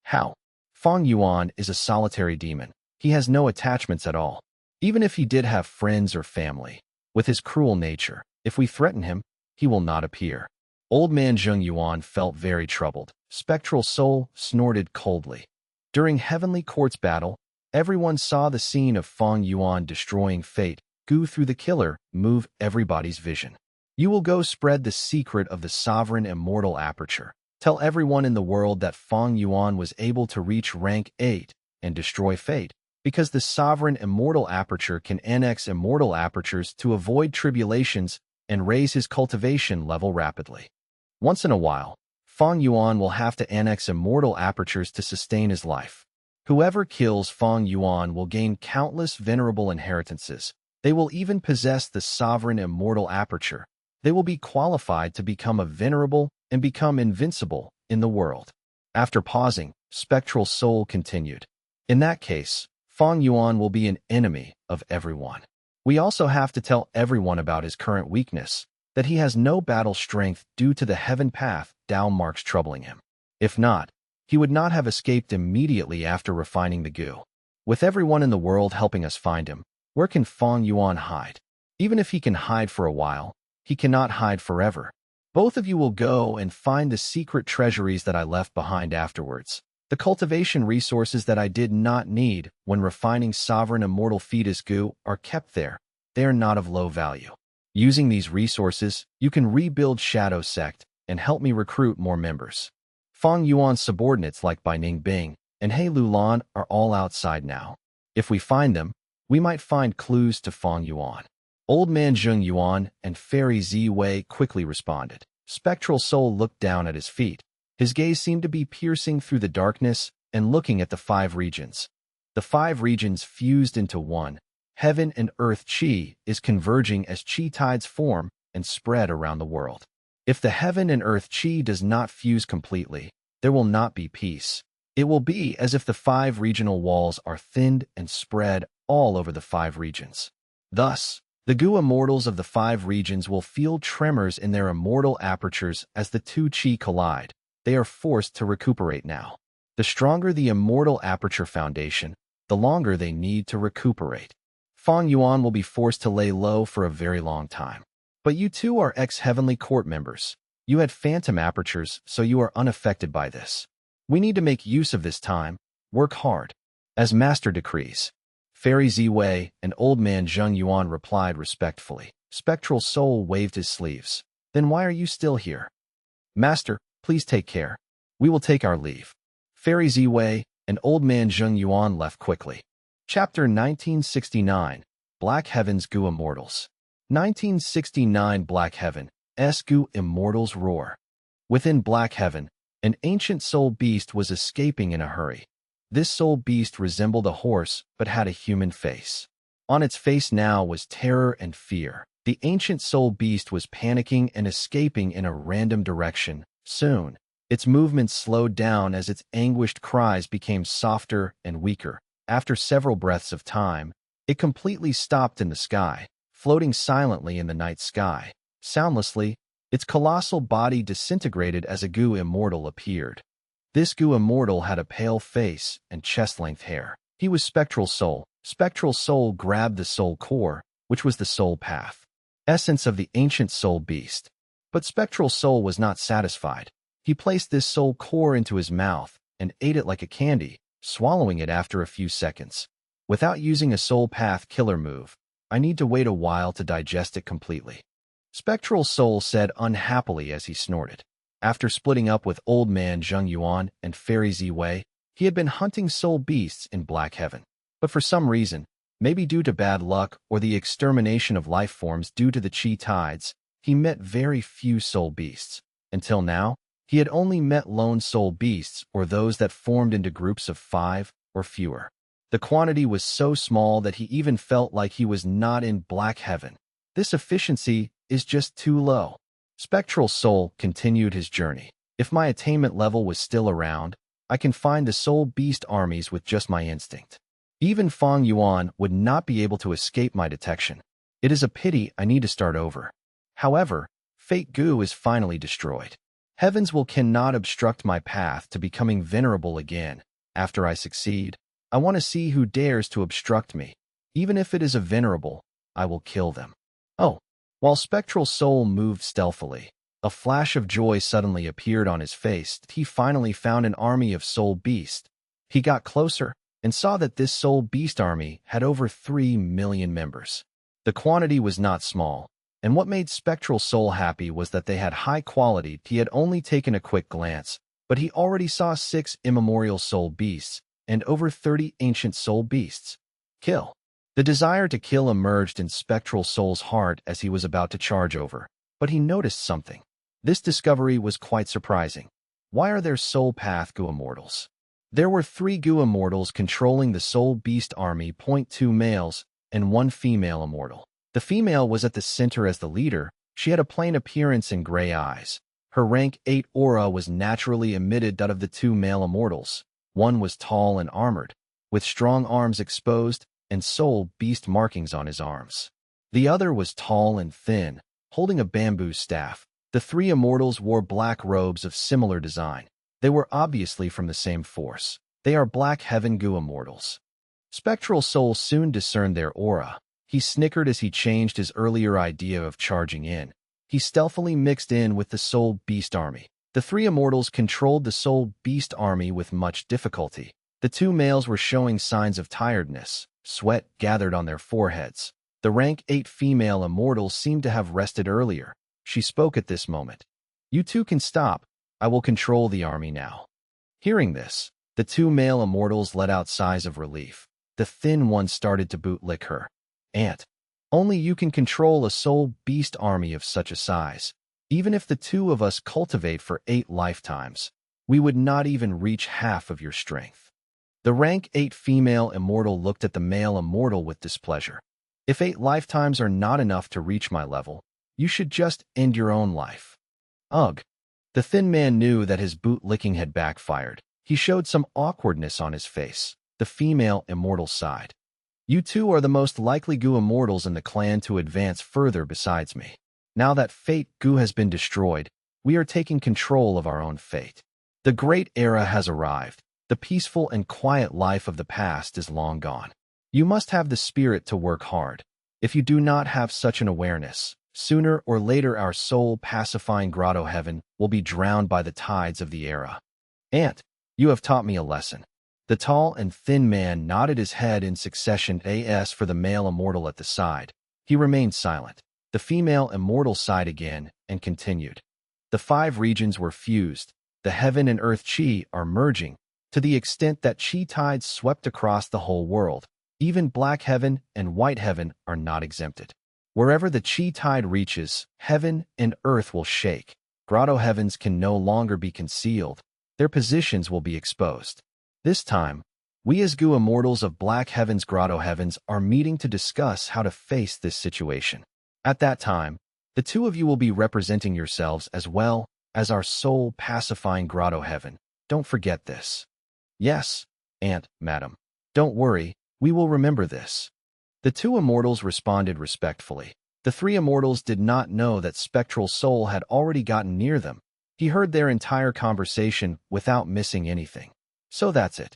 How? Fang Yuan is a solitary demon. He has no attachments at all. Even if he did have friends or family, with his cruel nature, if we threaten him, he will not appear. Old man Zheng Yuan felt very troubled. Spectral Soul snorted coldly. During Heavenly Court's battle, everyone saw the scene of Fang Yuan destroying Fate Gu through the killer move everybody's vision. You will go spread the secret of the sovereign immortal aperture. Tell everyone in the world that Fang Yuan was able to reach rank 8 and destroy Fate, because the sovereign immortal aperture can annex immortal apertures to avoid tribulations and raise his cultivation level rapidly. Once in a while, Fang Yuan will have to annex immortal apertures to sustain his life. Whoever kills Fang Yuan will gain countless venerable inheritances. They will even possess the sovereign immortal aperture. They will be qualified to become a venerable and become invincible in the world. After pausing, Spectral Soul continued. In that case, Fang Yuan will be an enemy of everyone. We also have to tell everyone about his current weakness, that he has no battle strength due to the heaven path Dao marks troubling him. If not, he would not have escaped immediately after refining the goo. With everyone in the world helping us find him, where can Fang Yuan hide? Even if he can hide for a while, he cannot hide forever. Both of you will go and find the secret treasuries that I left behind afterwards. The cultivation resources that I did not need when refining sovereign immortal fetus goo are kept there. They are not of low value. Using these resources, you can rebuild Shadow Sect and help me recruit more members. Fang Yuan's subordinates like Bai Ning Bing and He Lulan are all outside now. If we find them, we might find clues to Fang Yuan. Old Man Zheng Yuan and Fairy Zi Wei quickly responded. Spectral Soul looked down at his feet. His gaze seemed to be piercing through the darkness and looking at the 5 regions. The 5 regions fused into one. Heaven and earth chi is converging as chi tides form and spread around the world. If the heaven and earth chi does not fuse completely, there will not be peace. It will be as if the 5 regional walls are thinned and spread all over the 5 regions. Thus, the goo immortals of the 5 regions will feel tremors in their immortal apertures as the 2 chi collide. They are forced to recuperate now. The stronger the immortal aperture foundation, the longer they need to recuperate. Fang Yuan will be forced to lay low for a very long time. But you two are ex-Heavenly Court members. You had phantom apertures, so you are unaffected by this. We need to make use of this time. Work hard. As Master decrees. Fairy Zi Wei and Old Man Zheng Yuan replied respectfully. Spectral Soul waved his sleeves. Then why are you still here? Master, please take care. We will take our leave. Fairy Zi Wei and Old Man Zheng Yuan left quickly. Chapter 1969. Black Heaven's Goo Immortals. 1969 Black Heaven, Goo Immortals Roar. Within Black Heaven, an ancient soul beast was escaping in a hurry. This soul beast resembled a horse but had a human face. On its face now was terror and fear. The ancient soul beast was panicking and escaping in a random direction. Soon, its movements slowed down as its anguished cries became softer and weaker. After several breaths of time, it completely stopped in the sky, floating silently in the night sky. Soundlessly, its colossal body disintegrated as a goo immortal appeared. This goo immortal had a pale face and chest-length hair. He was Spectral Soul. Spectral Soul grabbed the soul core, which was the soul path, essence of the ancient soul beast. But Spectral Soul was not satisfied. He placed this soul core into his mouth and ate it like a candy, swallowing it after a few seconds. Without using a soul path killer move, I need to wait a while to digest it completely. Spectral Soul said unhappily as he snorted. After splitting up with Old Man Zheng Yuan and Fairy Zi Wei, he had been hunting soul beasts in Black Heaven. But for some reason, maybe due to bad luck or the extermination of life forms due to the chi tides, he met very few soul beasts. Until now, he had only met lone soul beasts or those that formed into groups of 5 or fewer. The quantity was so small that he even felt like he was not in Black Heaven. This efficiency is just too low. Spectral Soul continued his journey. If my attainment level was still around, I can find the soul beast armies with just my instinct. Even Fang Yuan would not be able to escape my detection. It is a pity I need to start over. However, Fate Goo is finally destroyed. Heavens cannot obstruct my path to becoming venerable again. After I succeed, I want to see who dares to obstruct me. Even if it is a venerable, I will kill them. Oh. While Spectral Soul moved stealthily, a flash of joy suddenly appeared on his face. He finally found an army of soul beasts. He got closer and saw that this soul beast army had over 3 million members. The quantity was not small, and what made Spectral Soul happy was that they had high quality. He had only taken a quick glance, but he already saw 6 immemorial soul beasts and over 30 ancient soul beasts. Kill. The desire to kill emerged in Spectral Soul's heart as he was about to charge over, but he noticed something. This discovery was quite surprising. Why are there soul path goo immortals? There were 3 Gu immortals controlling the Soul Beast army, 2 males and 1 female immortal. The female was at the center as the leader. She had a plain appearance and gray eyes. Her rank 8 aura was naturally emitted out of the 2 male immortals. One was tall and armored, with strong arms exposed and Soul Beast markings on his arms. The other was tall and thin, holding a bamboo staff. The 3 immortals wore black robes of similar design. They were obviously from the same force. They are Black Heaven Gu immortals. Spectral Soul soon discerned their aura. He snickered as he changed his earlier idea of charging in. He stealthily mixed in with the Soul Beast army. The 3 immortals controlled the Soul Beast army with much difficulty. The 2 males were showing signs of tiredness. Sweat gathered on their foreheads. The rank 8 female immortal seemed to have rested earlier. She spoke at this moment. "You 2 can stop. I will control the army now." Hearing this, the 2 male immortals let out sighs of relief. The thin one started to bootlick her. "Aunt, only you can control a Soul Beast army of such a size. Even if the 2 of us cultivate for 8 lifetimes, we would not even reach half of your strength." The rank 8 female immortal looked at the male immortal with displeasure. "If 8 lifetimes are not enough to reach my level, you should just end your own life." Ugh. The thin man knew that his boot-licking had backfired. He showed some awkwardness on his face. The female immortal sighed. "You 2 are the most likely Gu immortals in the clan to advance further besides me. Now that Fate Gu has been destroyed, we are taking control of our own fate. The great era has arrived. The peaceful and quiet life of the past is long gone. You must have the spirit to work hard. If you do not have such an awareness, sooner or later our soul-pacifying grotto heaven will be drowned by the tides of the era. Aunt, you have taught me a lesson." The tall and thin man nodded his head in succession as for the male immortal at the side. He remained silent. The female immortal sighed again and continued. "The 5 regions were fused. The heaven and earth chi are merging, to the extent that chi tides swept across the whole world. Even Black Heaven and White Heaven are not exempted. Wherever the chi tide reaches, heaven and earth will shake. Grotto heavens can no longer be concealed. Their positions will be exposed. This time, we as Gu immortals of Black Heaven's grotto heavens are meeting to discuss how to face this situation. At that time, the 2 of you will be representing yourselves as well as our soul-pacifying grotto heaven. Don't forget this." "Yes, Aunt, Madam. Don't worry, we will remember this." The 2 immortals responded respectfully. The 3 immortals did not know that Spectral Soul had already gotten near them. He heard their entire conversation without missing anything. So that's it.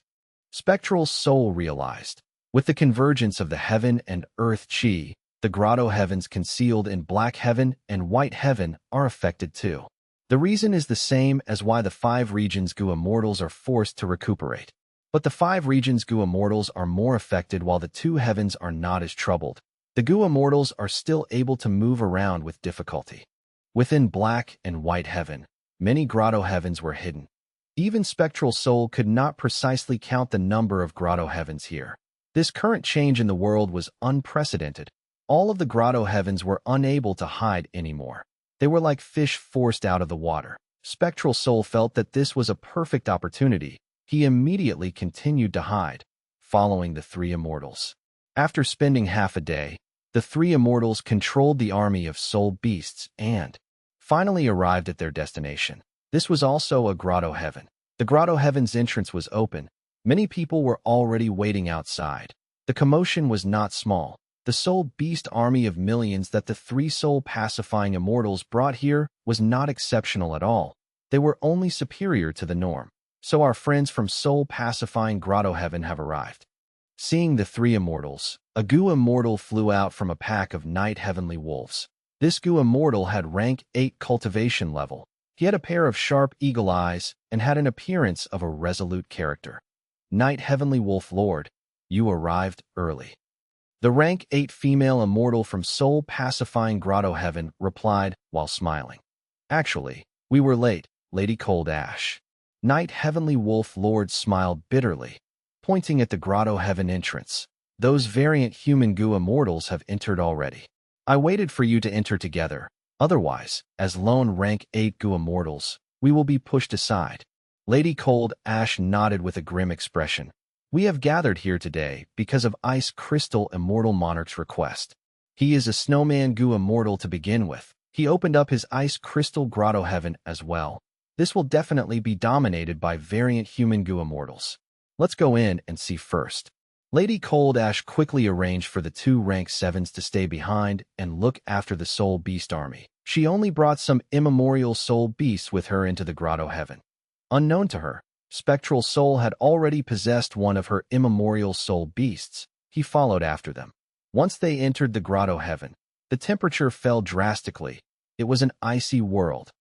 Spectral Soul realized. With the convergence of the heaven and earth chi, the grotto heavens concealed in Black Heaven and White Heaven are affected too. The reason is the same as why the 5 regions Gu immortals are forced to recuperate. But the 5 regions Gu immortals are more affected while the 2 heavens are not as troubled. The Gu immortals are still able to move around with difficulty. Within Black and White Heaven, many grotto heavens were hidden. Even Spectral Soul could not precisely count the number of grotto heavens here. This current change in the world was unprecedented. All of the grotto heavens were unable to hide anymore. They were like fish forced out of the water. Spectral Soul felt that this was a perfect opportunity. He immediately continued to hide, following the 3 immortals. After spending half a day, the 3 immortals controlled the army of soul beasts and finally arrived at their destination. This was also a grotto heaven. The grotto heaven's entrance was open. Many people were already waiting outside. The commotion was not small. The soul beast army of millions that the 3 soul-pacifying immortals brought here was not exceptional at all. They were only superior to the norm. So our friends from soul-pacifying grotto heaven have arrived. Seeing the 3 immortals, a Gu immortal flew out from a pack of night heavenly wolves. This Gu immortal had rank 8 cultivation level. He had a pair of sharp eagle eyes and had an appearance of a resolute character. "Night heavenly wolf lord, you arrived early." The rank 8 female immortal from soul-pacifying grotto heaven replied while smiling. "Actually, we were late, Lady Cold Ash." Night heavenly wolf lord smiled bitterly, pointing at the grotto heaven entrance. "Those variant human Gu immortals have entered already. I waited for you to enter together. Otherwise, as lone rank 8 Gu immortals, we will be pushed aside." Lady Cold Ash nodded with a grim expression. We have gathered here today because of Ice Crystal Immortal Monarch's request. He is a snowman goo immortal to begin with. He opened up his Ice Crystal Grotto Heaven as well. This will definitely be dominated by variant human goo immortals. Let's go in and see first. Lady Cold Ash quickly arranged for the 2 rank 7s to stay behind and look after the Soul Beast army. She only brought some immemorial soul beasts with her into the Grotto Heaven. Unknown to her, Spectral Soul had already possessed one of her immemorial soul beasts. He followed after them. Once they entered the Grotto Heaven, the temperature fell drastically. It was an icy world.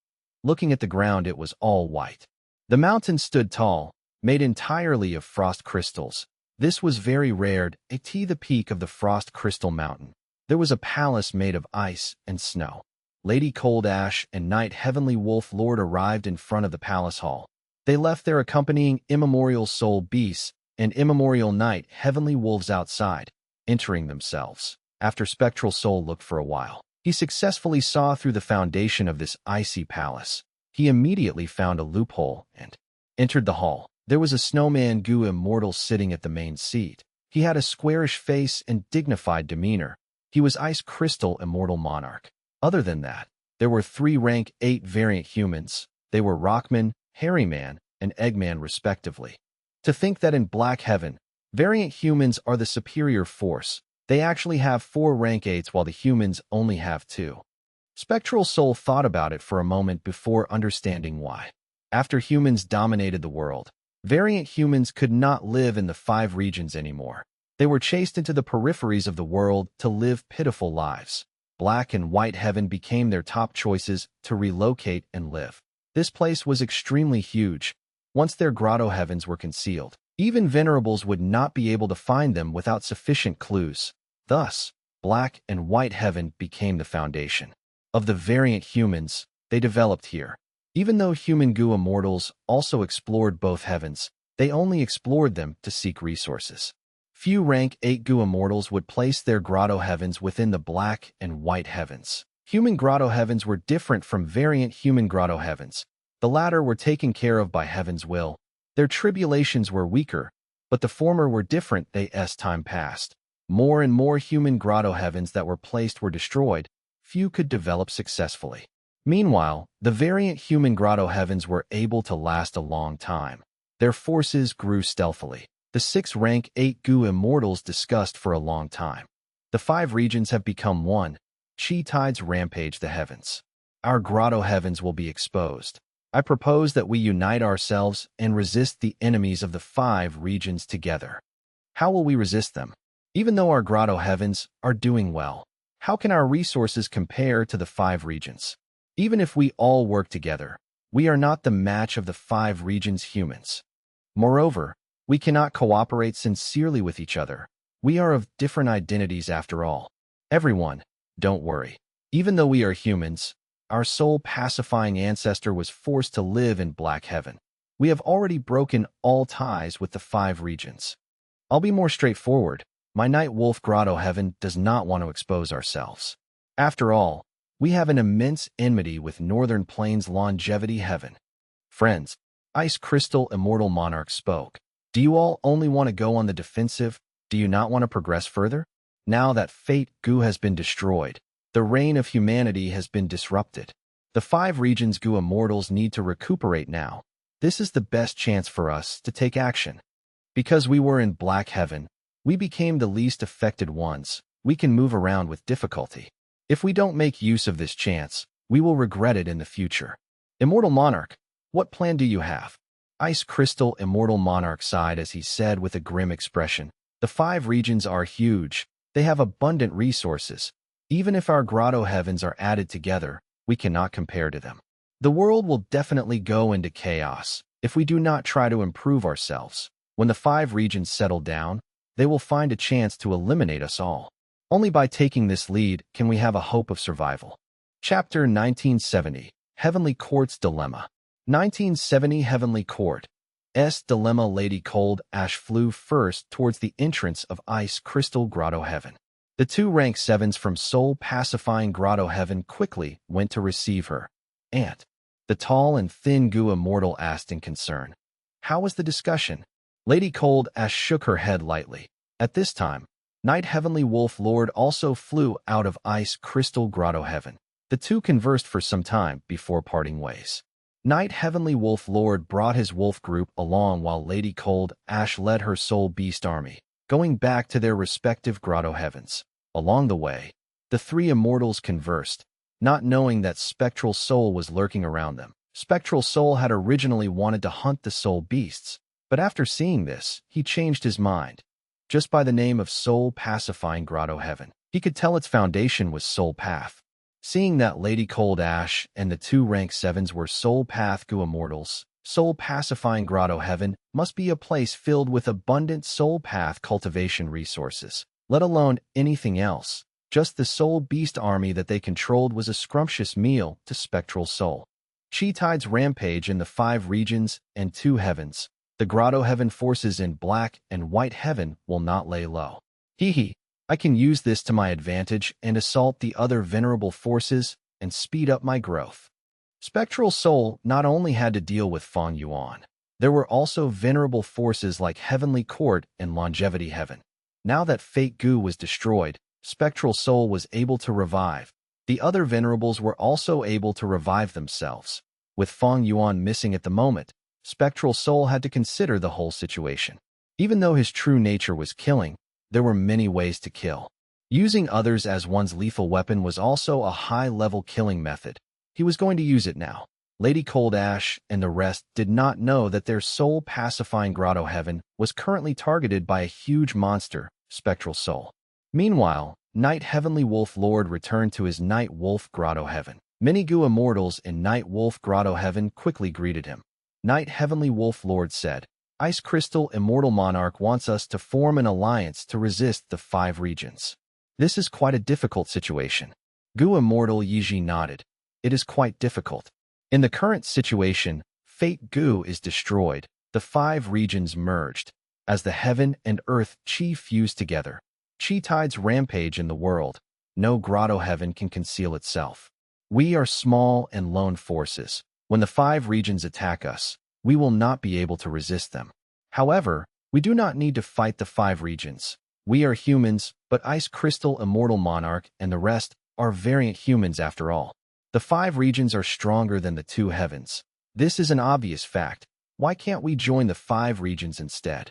Looking at the ground, it was all white. The mountain stood tall, made entirely of frost crystals. This was very rare, the peak of the Frost Crystal Mountain. There was a palace made of ice and snow. Lady Cold Ash and Knight Heavenly Wolf Lord arrived in front of the palace hall. They left their accompanying immemorial soul beasts and immemorial Knight Heavenly Wolves outside, entering themselves. After Spectral Soul looked for a while, he successfully saw through the foundation of this icy palace. He immediately found a loophole and entered the hall. There was a snowman goo immortal sitting at the main seat. He had a squarish face and dignified demeanor. He was Ice Crystal Immortal Monarch. Other than that, there were 3 rank 8 variant humans. They were Rockman, Hairyman, and Eggman respectively. To think that in Black Heaven, variant humans are the superior force. They actually have 4 rank 8s while the humans only have 2. Spectral Soul thought about it for a moment before understanding why. After humans dominated the world, variant humans could not live in the 5 regions anymore. They were chased into the peripheries of the world to live pitiful lives. Black and White Heaven became their top choices to relocate and live. This place was extremely huge. Once their grotto heavens were concealed, even venerables would not be able to find them without sufficient clues. Thus, Black and White Heaven became the foundation of the variant humans they developed here. Even though human goo immortals also explored both heavens, they only explored them to seek resources. Few rank 8 goo immortals would place their grotto heavens within the Black and White Heavens. Human grotto heavens were different from variant human grotto heavens. The latter were taken care of by heaven's will. Their tribulations were weaker, but the former were different as time passed. More and more human grotto heavens that were placed were destroyed. Few could develop successfully. Meanwhile, the variant human grotto heavens were able to last a long time. Their forces grew stealthily. The 6 rank 8 goo immortals discussed for a long time. The 5 regions have become one. Chi tides rampage the heavens. Our grotto heavens will be exposed. I propose that we unite ourselves and resist the enemies of the 5 regions together. How will we resist them? Even though our grotto heavens are doing well, how can our resources compare to the 5 regions? Even if we all work together, we are not the match of the 5 regions' humans. Moreover, we cannot cooperate sincerely with each other. We are of different identities after all. Everyone, don't worry. Even though we are humans, our soul-pacifying ancestor was forced to live in Black Heaven. We have already broken all ties with the 5 regions. I'll be more straightforward. My Night Wolf Grotto Heaven does not want to expose ourselves. After all, we have an immense enmity with Northern Plains Longevity Heaven. Friends, Ice Crystal Immortal Monarch spoke. Do you all only want to go on the defensive? Do you not want to progress further? Now that Fate Goo has been destroyed, the reign of humanity has been disrupted. The 5 regions Goo Immortals need to recuperate now. This is the best chance for us to take action. Because we were in Black Heaven, we became the least affected ones. We can move around with difficulty. If we don't make use of this chance, we will regret it in the future. Immortal Monarch, what plan do you have? Ice Crystal Immortal Monarch sighed as he said with a grim expression. The 5 regions are huge. They have abundant resources. Even if our grotto heavens are added together, we cannot compare to them. The world will definitely go into chaos if we do not try to improve ourselves. When the 5 regions settle down, they will find a chance to eliminate us all. Only by taking this lead can we have a hope of survival. Chapter 1970, Heavenly Court's Dilemma. 1970 Heavenly Court's Dilemma. Lady Cold Ash flew first towards the entrance of Ice Crystal Grotto Heaven. The 2 rank 7s from Soul Pacifying Grotto Heaven quickly went to receive her. Aunt, the tall and thin Goo Immortal asked in concern. How was the discussion? Lady Cold Ash shook her head lightly. At this time, Night Heavenly Wolf Lord also flew out of Ice Crystal Grotto Heaven. The two conversed for some time before parting ways. Night Heavenly Wolf Lord brought his wolf group along while Lady Cold Ash led her soul beast army, going back to their respective grotto heavens. Along the way, the three immortals conversed, not knowing that Spectral Soul was lurking around them. Spectral Soul had originally wanted to hunt the soul beasts, but after seeing this, he changed his mind. Just by the name of Soul Pacifying Grotto Heaven, he could tell its foundation was Soul Path. Seeing that Lady Cold Ash and the two rank 7s were Soul Path Gu Immortals, Soul Pacifying Grotto Heaven must be a place filled with abundant Soul Path cultivation resources, let alone anything else. Just the Soul Beast army that they controlled was a scrumptious meal to Spectral Soul. Chi Tides rampage in the 5 regions and 2 heavens. The Grotto Heaven forces in Black and White Heaven will not lay low. Hee, I can use this to my advantage and assault the other venerable forces and speed up my growth. Spectral Soul not only had to deal with Fang Yuan, there were also venerable forces like Heavenly Court and Longevity Heaven. Now that Fate Gu was destroyed, Spectral Soul was able to revive. The other venerables were also able to revive themselves. With Fang Yuan missing at the moment, Spectral Soul had to consider the whole situation. Even though his true nature was killing, there were many ways to kill. Using others as one's lethal weapon was also a high-level killing method. He was going to use it now. Lady Cold Ash and the rest did not know that their soul-pacifying Grotto Heaven was currently targeted by a huge monster, Spectral Soul. Meanwhile, Night Heavenly Wolf Lord returned to his Night Wolf Grotto Heaven. Many Gu Immortals in Night Wolf Grotto Heaven quickly greeted him. Night Heavenly Wolf Lord said, Ice Crystal Immortal Monarch wants us to form an alliance to resist the 5 regions. This is quite a difficult situation. Gu Immortal Yiji nodded. It is quite difficult. In the current situation, Fate Gu is destroyed. The 5 regions merged. As the heaven and earth Chi fuse together, Chi Tides rampage in the world. No Grotto Heaven can conceal itself. We are small and lone forces. When the 5 regions attack us, we will not be able to resist them. However, we do not need to fight the 5 regions. We are humans, but Ice Crystal Immortal Monarch and the rest are variant humans after all. The 5 regions are stronger than the 2 heavens. This is an obvious fact. Why can't we join the 5 regions instead?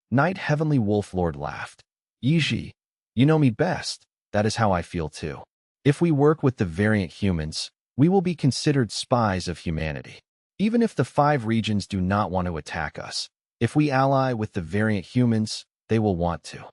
Night Heavenly Wolf Lord laughed. Yiji, you know me best. That is how I feel too. If we work with the variant humans, we will be considered spies of humanity. Even if the 5 regions do not want to attack us, if we ally with the variant humans, they will want to.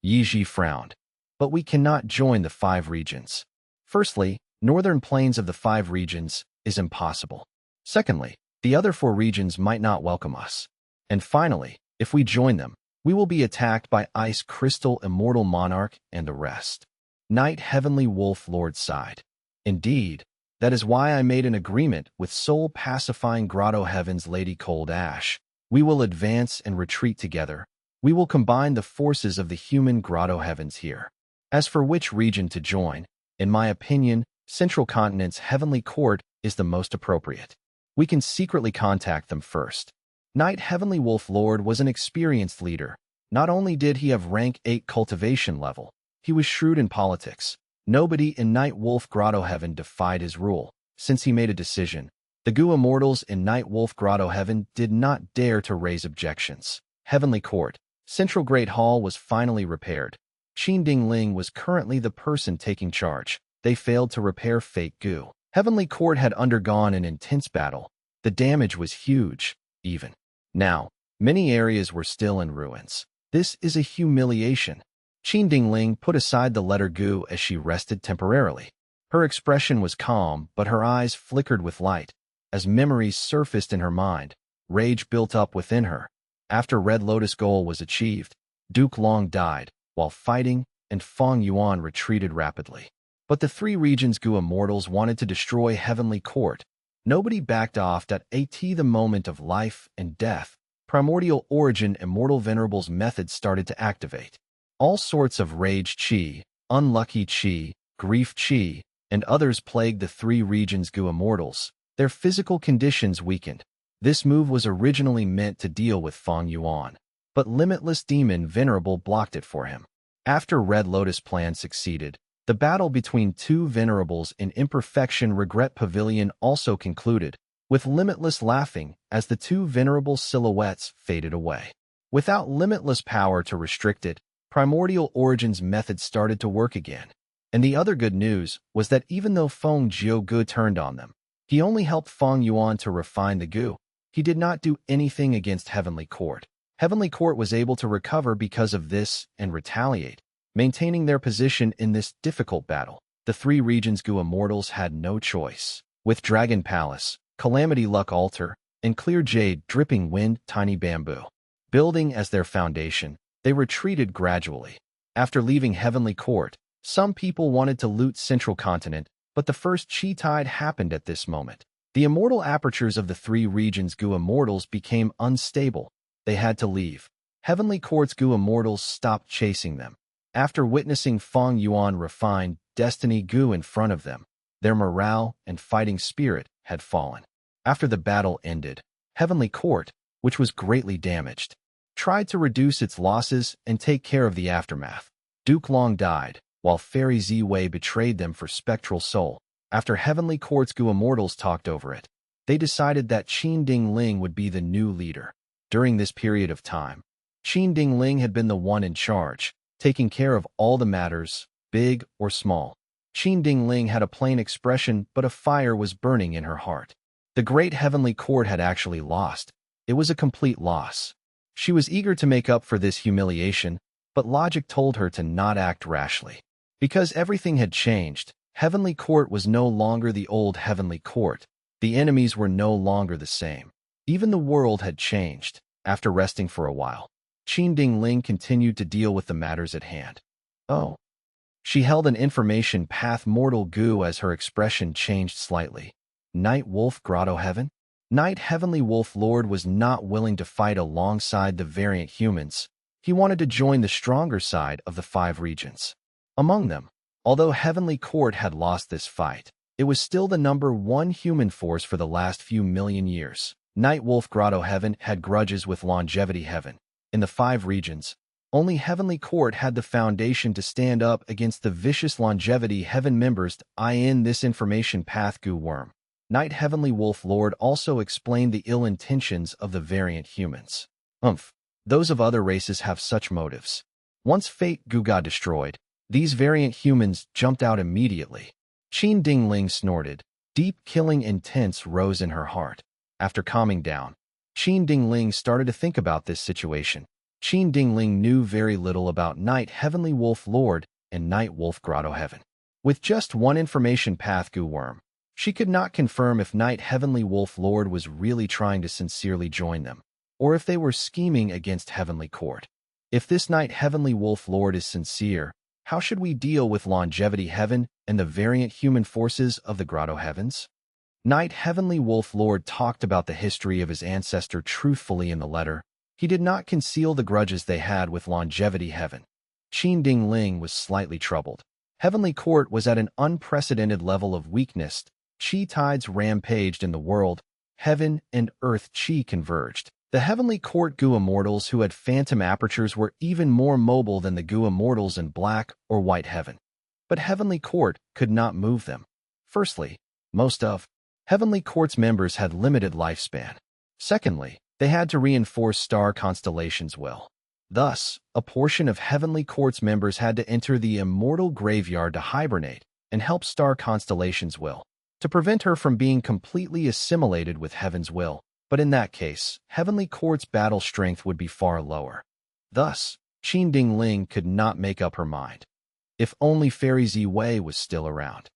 Yiji frowned. But we cannot join the 5 regions. Firstly, northern plains of the 5 regions is impossible. Secondly, the other 4 regions might not welcome us. And finally, if we join them, we will be attacked by Ice Crystal Immortal Monarch and the rest. Night Heavenly Wolf Lord sighed. Indeed, that is why I made an agreement with Soul Pacifying Grotto Heaven's Lady Cold Ash. We will advance and retreat together. We will combine the forces of the human Grotto Heavens here. As for which region to join, in my opinion, Central Continent's Heavenly Court is the most appropriate. We can secretly contact them first. Night Heavenly Wolf Lord was an experienced leader. Not only did he have rank 8 cultivation level, he was shrewd in politics. Nobody in Night Wolf Grotto Heaven defied his rule. Since he made a decision, the Gu Immortals in Night Wolf Grotto Heaven did not dare to raise objections. Heavenly Court. Central Great Hall was finally repaired. Qin Dingling was currently the person taking charge. They failed to repair Fate Gu. Heavenly Court had undergone an intense battle. The damage was huge, even. Now, many areas were still in ruins. This is a humiliation. Qin Dingling put aside the letter Gu as she rested temporarily. Her expression was calm, but her eyes flickered with light. As memories surfaced in her mind, rage built up within her. After Red Lotus goal was achieved, Duke Long died, while fighting, and Fang Yuan retreated rapidly. But the 3 regions Gu Immortals wanted to destroy Heavenly Court. Nobody backed off at the moment of life and death. Primordial Origin Immortal Venerables method started to activate. All sorts of rage chi, unlucky chi, grief chi, and others plagued the 3 regions Gu Immortals. Their physical conditions weakened. This move was originally meant to deal with Fang Yuan, but limitless demon Venerable blocked it for him. After Red Lotus plan succeeded, the battle between two venerables in Imperfection Regret Pavilion also concluded, with Limitless laughing as the two venerable silhouettes faded away. Without limitless power to restrict it, Primordial Origins method started to work again. And the other good news was that even though Feng Jiugu turned on them, he only helped Fang Yuan to refine the goo. He did not do anything against Heavenly Court. Heavenly Court was able to recover because of this and retaliate, maintaining their position in this difficult battle. The three regions' Goo Immortals had no choice. With Dragon Palace, Calamity Luck Altar, and Clear Jade Dripping Wind Tiny Bamboo building as their foundation, they retreated gradually. After leaving Heavenly Court, some people wanted to loot Central Continent, but the first Chi Tide happened at this moment. The immortal apertures of the three regions' Goo Immortals became unstable. They had to leave. Heavenly Court's Goo Immortals stopped chasing them. After witnessing Fang Yuan refine Destiny Goo in front of them, their morale and fighting spirit had fallen. After the battle ended, Heavenly Court, which was greatly damaged, tried to reduce its losses and take care of the aftermath. Duke Long died, while Fairy Z-Wei betrayed them for Spectral Soul. After Heavenly Court's Goo Immortals talked over it, they decided that Qin Ding Ling would be the new leader. During this period of time, Qin Ding Ling had been the one in charge, taking care of all the matters, big or small. Qin Ding Ling had a plain expression, but a fire was burning in her heart. The great Heavenly Court had actually lost. It was a complete loss. She was eager to make up for this humiliation, but logic told her to not act rashly. Because everything had changed, Heavenly Court was no longer the old Heavenly Court. The enemies were no longer the same. Even the world had changed. After resting for a while, Qin Ding Ling continued to deal with the matters at hand. Oh. She held an information path Mortal Goo as her expression changed slightly. Night Wolf Grotto Heaven? Night Heavenly Wolf Lord was not willing to fight alongside the variant humans. He wanted to join the stronger side of the five regions. Among them, although Heavenly Court had lost this fight, it was still the #1 human force for the last few million years. Night Wolf Grotto Heaven had grudges with Longevity Heaven. In the five regions, only Heavenly Court had the foundation to stand up against the vicious Longevity Heaven members. In this information path Goo Worm, Night Heavenly Wolf Lord also explained the ill intentions of the variant humans. Those of other races have such motives. Once Fate Goo got destroyed, these variant humans jumped out immediately. Qin Ding Ling snorted. Deep killing intense rose in her heart. After calming down, Qin Ding Ling started to think about this situation. Qin Ding Ling knew very little about Night Heavenly Wolf Lord and Night Wolf Grotto Heaven. With just one information path Goo Worm, she could not confirm if Night Heavenly Wolf Lord was really trying to sincerely join them, or if they were scheming against Heavenly Court. If this Night Heavenly Wolf Lord is sincere, how should we deal with Longevity Heaven and the variant human forces of the Grotto Heavens? Night Heavenly Wolf Lord talked about the history of his ancestor truthfully in the letter. He did not conceal the grudges they had with Longevity Heaven. Qin Ding Ling was slightly troubled. Heavenly Court was at an unprecedented level of weakness. Chi tides rampaged in the world. Heaven and Earth Chi converged. The Heavenly Court Goo Immortals who had phantom apertures were even more mobile than the Goo Immortals in Black or White Heaven. But Heavenly Court could not move them. Firstly, most of Heavenly Court's members had limited lifespan. Secondly, they had to reinforce star constellations' will. Thus, a portion of Heavenly Court's members had to enter the immortal graveyard to hibernate and help star constellations' will, to prevent her from being completely assimilated with Heaven's will. But in that case, Heavenly Court's battle strength would be far lower. Thus, Qin Ding Ling could not make up her mind. If only Fairy Z-Wei was still around.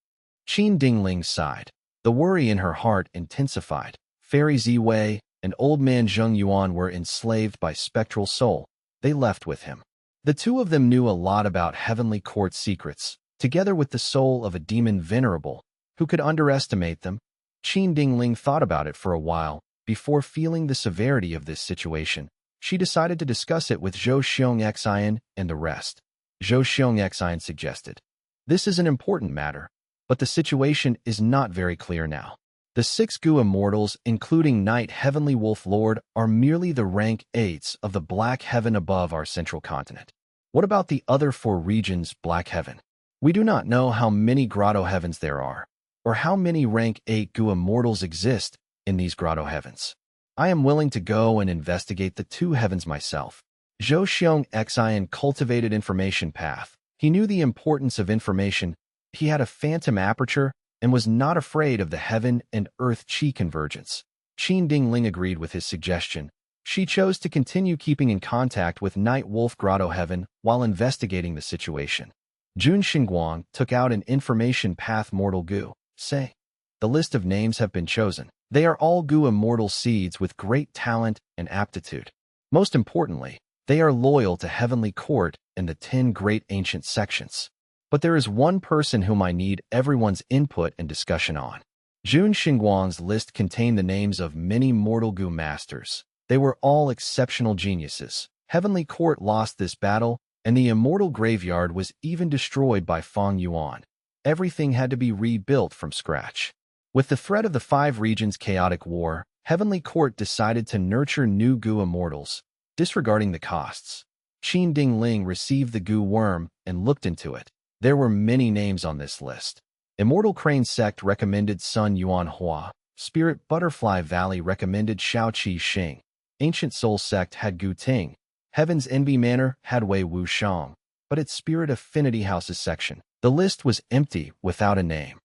Qin Ding Ling sighed. The worry in her heart intensified. Fairy Z-Wei and Old Man Zheng Yuan were enslaved by Spectral Soul. They left with him. The two of them knew a lot about Heavenly Court's secrets, together with the soul of a demon venerable. Who could underestimate them? Qin Ding Ling thought about it for a while. Before feeling the severity of this situation, she decided to discuss it with Zhou Xiong and the rest. Zhou Xiong suggested, "This is an important matter, but the situation is not very clear now. The 6 Gu immortals, including Knight Heavenly Wolf Lord, are merely the rank 8s of the Black Heaven above our central continent. What about the other 4 regions, Black Heaven? We do not know how many grotto heavens there are, or how many rank 8 Gu immortals exist in these grotto heavens. I am willing to go and investigate the 2 heavens myself. Zhou Xiong Xian cultivated information path. He knew the importance of information. He had a phantom aperture and was not afraid of the heaven and earth qi convergence. Qin Dingling agreed with his suggestion. She chose to continue keeping in contact with Night Wolf Grotto Heaven while investigating the situation. Jun Xingguang took out an information path mortal Gu. Say, the list of names have been chosen. They are all Gu immortal seeds with great talent and aptitude. Most importantly, they are loyal to Heavenly Court and the 10 great ancient sections. But there is one person whom I need everyone's input and discussion on. Jun Xingguang's list contained the names of many mortal Gu masters. They were all exceptional geniuses. Heavenly Court lost this battle, and the immortal graveyard was even destroyed by Fang Yuan. Everything had to be rebuilt from scratch. With the threat of the 5 regions' chaotic war, Heavenly Court decided to nurture new Gu immortals, disregarding the costs. Qin Dingling received the Gu worm and looked into it. There were many names on this list. Immortal Crane Sect recommended Sun Yuan Hua. Spirit Butterfly Valley recommended Shao Qi Xing. Ancient Soul Sect had Gu Ting. Heaven's Envy Manor had Wei Wu Shang. But its Spirit Affinity Houses section, the list was empty without a name.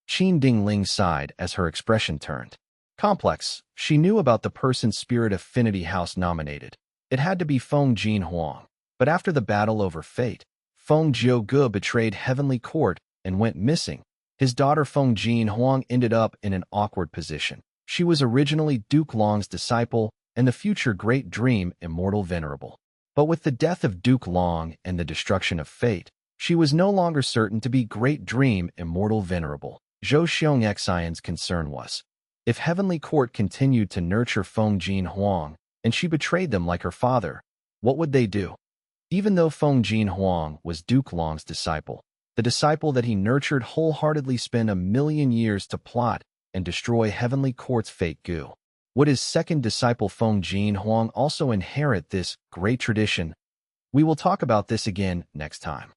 Qin Dingling sighed as her expression turned complex. She knew about the person's Spirit Affinity House nominated. It had to be Feng Jin Huang. But after the battle over fate, Feng Jiuge betrayed Heavenly Court and went missing. His daughter Feng Jin Huang ended up in an awkward position. She was originally Duke Long's disciple and the future Great Dream Immortal Venerable. But with the death of Duke Long and the destruction of fate, she was no longer certain to be Great Dream Immortal Venerable. Zhou Xiong Xian's concern was, if Heavenly Court continued to nurture Feng Jin Huang, and she betrayed them like her father, what would they do? Even though Feng Jin Huang was Duke Long's disciple, the disciple that he nurtured wholeheartedly spent 1,000,000 years to plot and destroy Heavenly Court's fate Gu. Would his second disciple Feng Jin Huang also inherit this great tradition? We will talk about this again next time.